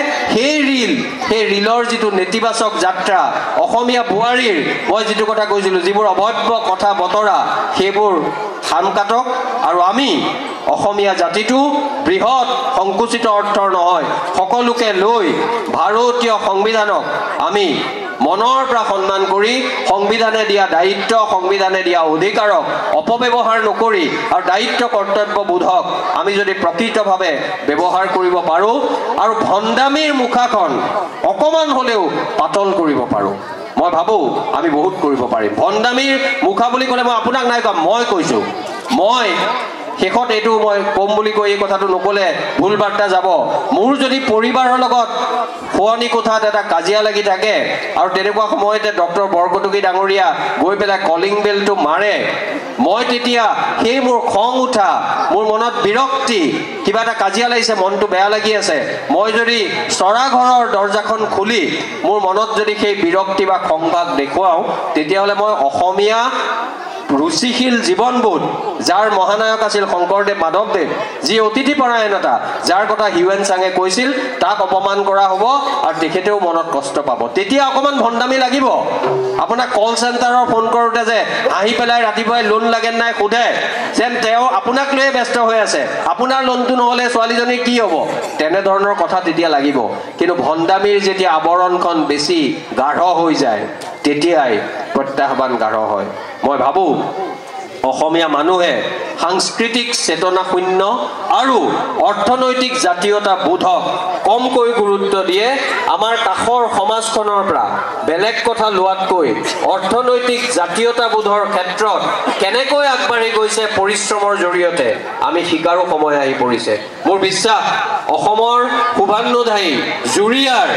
সেই ৰিলৰ যিটো নেতিবাচক যাত্ৰা, অসমীয়া বোৱাৰীৰ মই যিটো কথা কৈছিলোঁ, যিবোৰ অভব্য কথা বতৰা, সেইবোৰ খাম কাটক। আৰু আমি অসমীয়া জাতিটো বৃহৎ সংকুচিত অৰ্থৰ নহয়, সকলোকে লৈ ভাৰতীয় সংবিধানক আমি মনৰ পৰা সন্মান কৰি সংবিধানে দিয়া দায়িত্ব, সংবিধানে দিয়া অধিকাৰক অপব্যৱহাৰ নকৰি আৰু দায়িত্ব কৰ্তব্যবোধক আমি যদি প্ৰকৃতভাৱে ব্যৱহাৰ কৰিব পাৰোঁ আৰু ভণ্ডামীৰ মুখাখন অকণমান হ'লেও পাতল কৰিব পাৰোঁ, মই ভাবোঁ আমি বহুত কৰিব পাৰিম। ভণ্ডামীৰ মুখা বুলি ক'লে মই আপোনাক নাই কোৱা, মই কৈছোঁ। মই শেষত এইটো মই ক'ম বুলি কৈ এই কথাটো নক'লে ভুল বাৰ্তা যাব। মোৰ যদি পৰিবাৰৰ লগত শোৱনি কোঠাত এটা কাজিয়া লাগি থাকে আৰু তেনেকুৱা সময়তে ডক্টৰ বৰকটকী ডাঙৰীয়া গৈ পেলাই কলিং বেলটো মাৰে, মই তেতিয়া সেই মোৰ খং উঠা, মোৰ মনত বিৰক্তি, কিবা এটা কাজিয়া লাগিছে, মনটো বেয়া লাগি আছে, মই যদি চৰা ঘৰৰ দৰ্জাখন খুলি মোৰ মনত যদি সেই বিৰক্তি বা খংভাগ দেখুৱাওঁ, তেতিয়াহ'লে মই অসমীয়া ৰুচিশীল জীৱনবোধ, যাৰ মহানায়ক আছিল শংকৰদেৱ মাধৱদেৱ, যি অতিথিপৰায়ণতা, যাৰ কথা হিউৱেন চাঙে কৈছিল, তাক অপমান কৰা হ'ব আৰু তেখেতেও মনত কষ্ট পাব। তেতিয়া অকণমান ভণ্ডামি লাগিব। আপোনাক কল চেণ্টাৰৰ ফোন কৰোঁতে যে আহি পেলাই ৰাতিপুৱাই লোন লাগে নাই সোধে, যেন তেওঁ আপোনাক লৈয়ে ব্যস্ত হৈ আছে, আপোনাৰ লোনটো নহ'লে ছোৱালীজনীৰ কি হ'ব, তেনেধৰণৰ কথা তেতিয়া লাগিব। কিন্তু ভণ্ডামিৰ যেতিয়া আৱৰণখন বেছি গাঢ় হৈ যায়, তেতিয়াই প্ৰত্যাহ্বান গাঢ় হয়। মই ভাবোঁ অসমীয়া মানুহে সাংস্কৃতিক চেতনা শূন্য আৰু অৰ্থনৈতিক জাতীয়তা বোধক কমকৈ গুৰুত্ব দিয়ে। আমাৰ কাষৰ সমাজখনৰ পৰা বেলেগ কথা লোৱাতকৈ অৰ্থনৈতিক জাতীয়তাবোধৰ ক্ষেত্ৰত কেনেকৈ আগবাঢ়ি গৈছে পৰিশ্ৰমৰ জৰিয়তে আমি শিকাৰো সময় আহি পৰিছে। মোৰ বিশ্বাস অসমৰ শুভান্নধায়ী জুৰিয়াৰ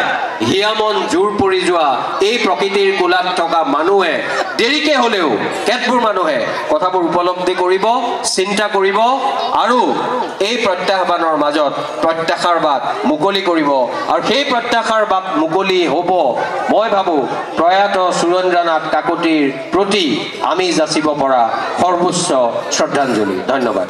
হিয়ামন জোৰ পৰি যোৱা এই প্ৰকৃতিৰ কোলাত থকা মানুহে দেৰিকে হ'লেও কেতবোৰ মানুহে কথাবোৰ উপলব্ধি কৰিব, চিন্তা কৰিব আৰু এই প্ৰত্যাহ্বানৰ মাজত প্ৰত্যাশাৰ বাট মুকলি কৰিব। আৰু সেই প্ৰত্যাশাৰ বাট মুকলি হ'ব, মই ভাবোঁ প্ৰয়াত সুৰেন্দ্ৰনাথ কাকতিৰ প্ৰতি আমি যাচিব পৰা সৰ্বোচ্চ শ্ৰদ্ধাঞ্জলি। ধন্যবাদ।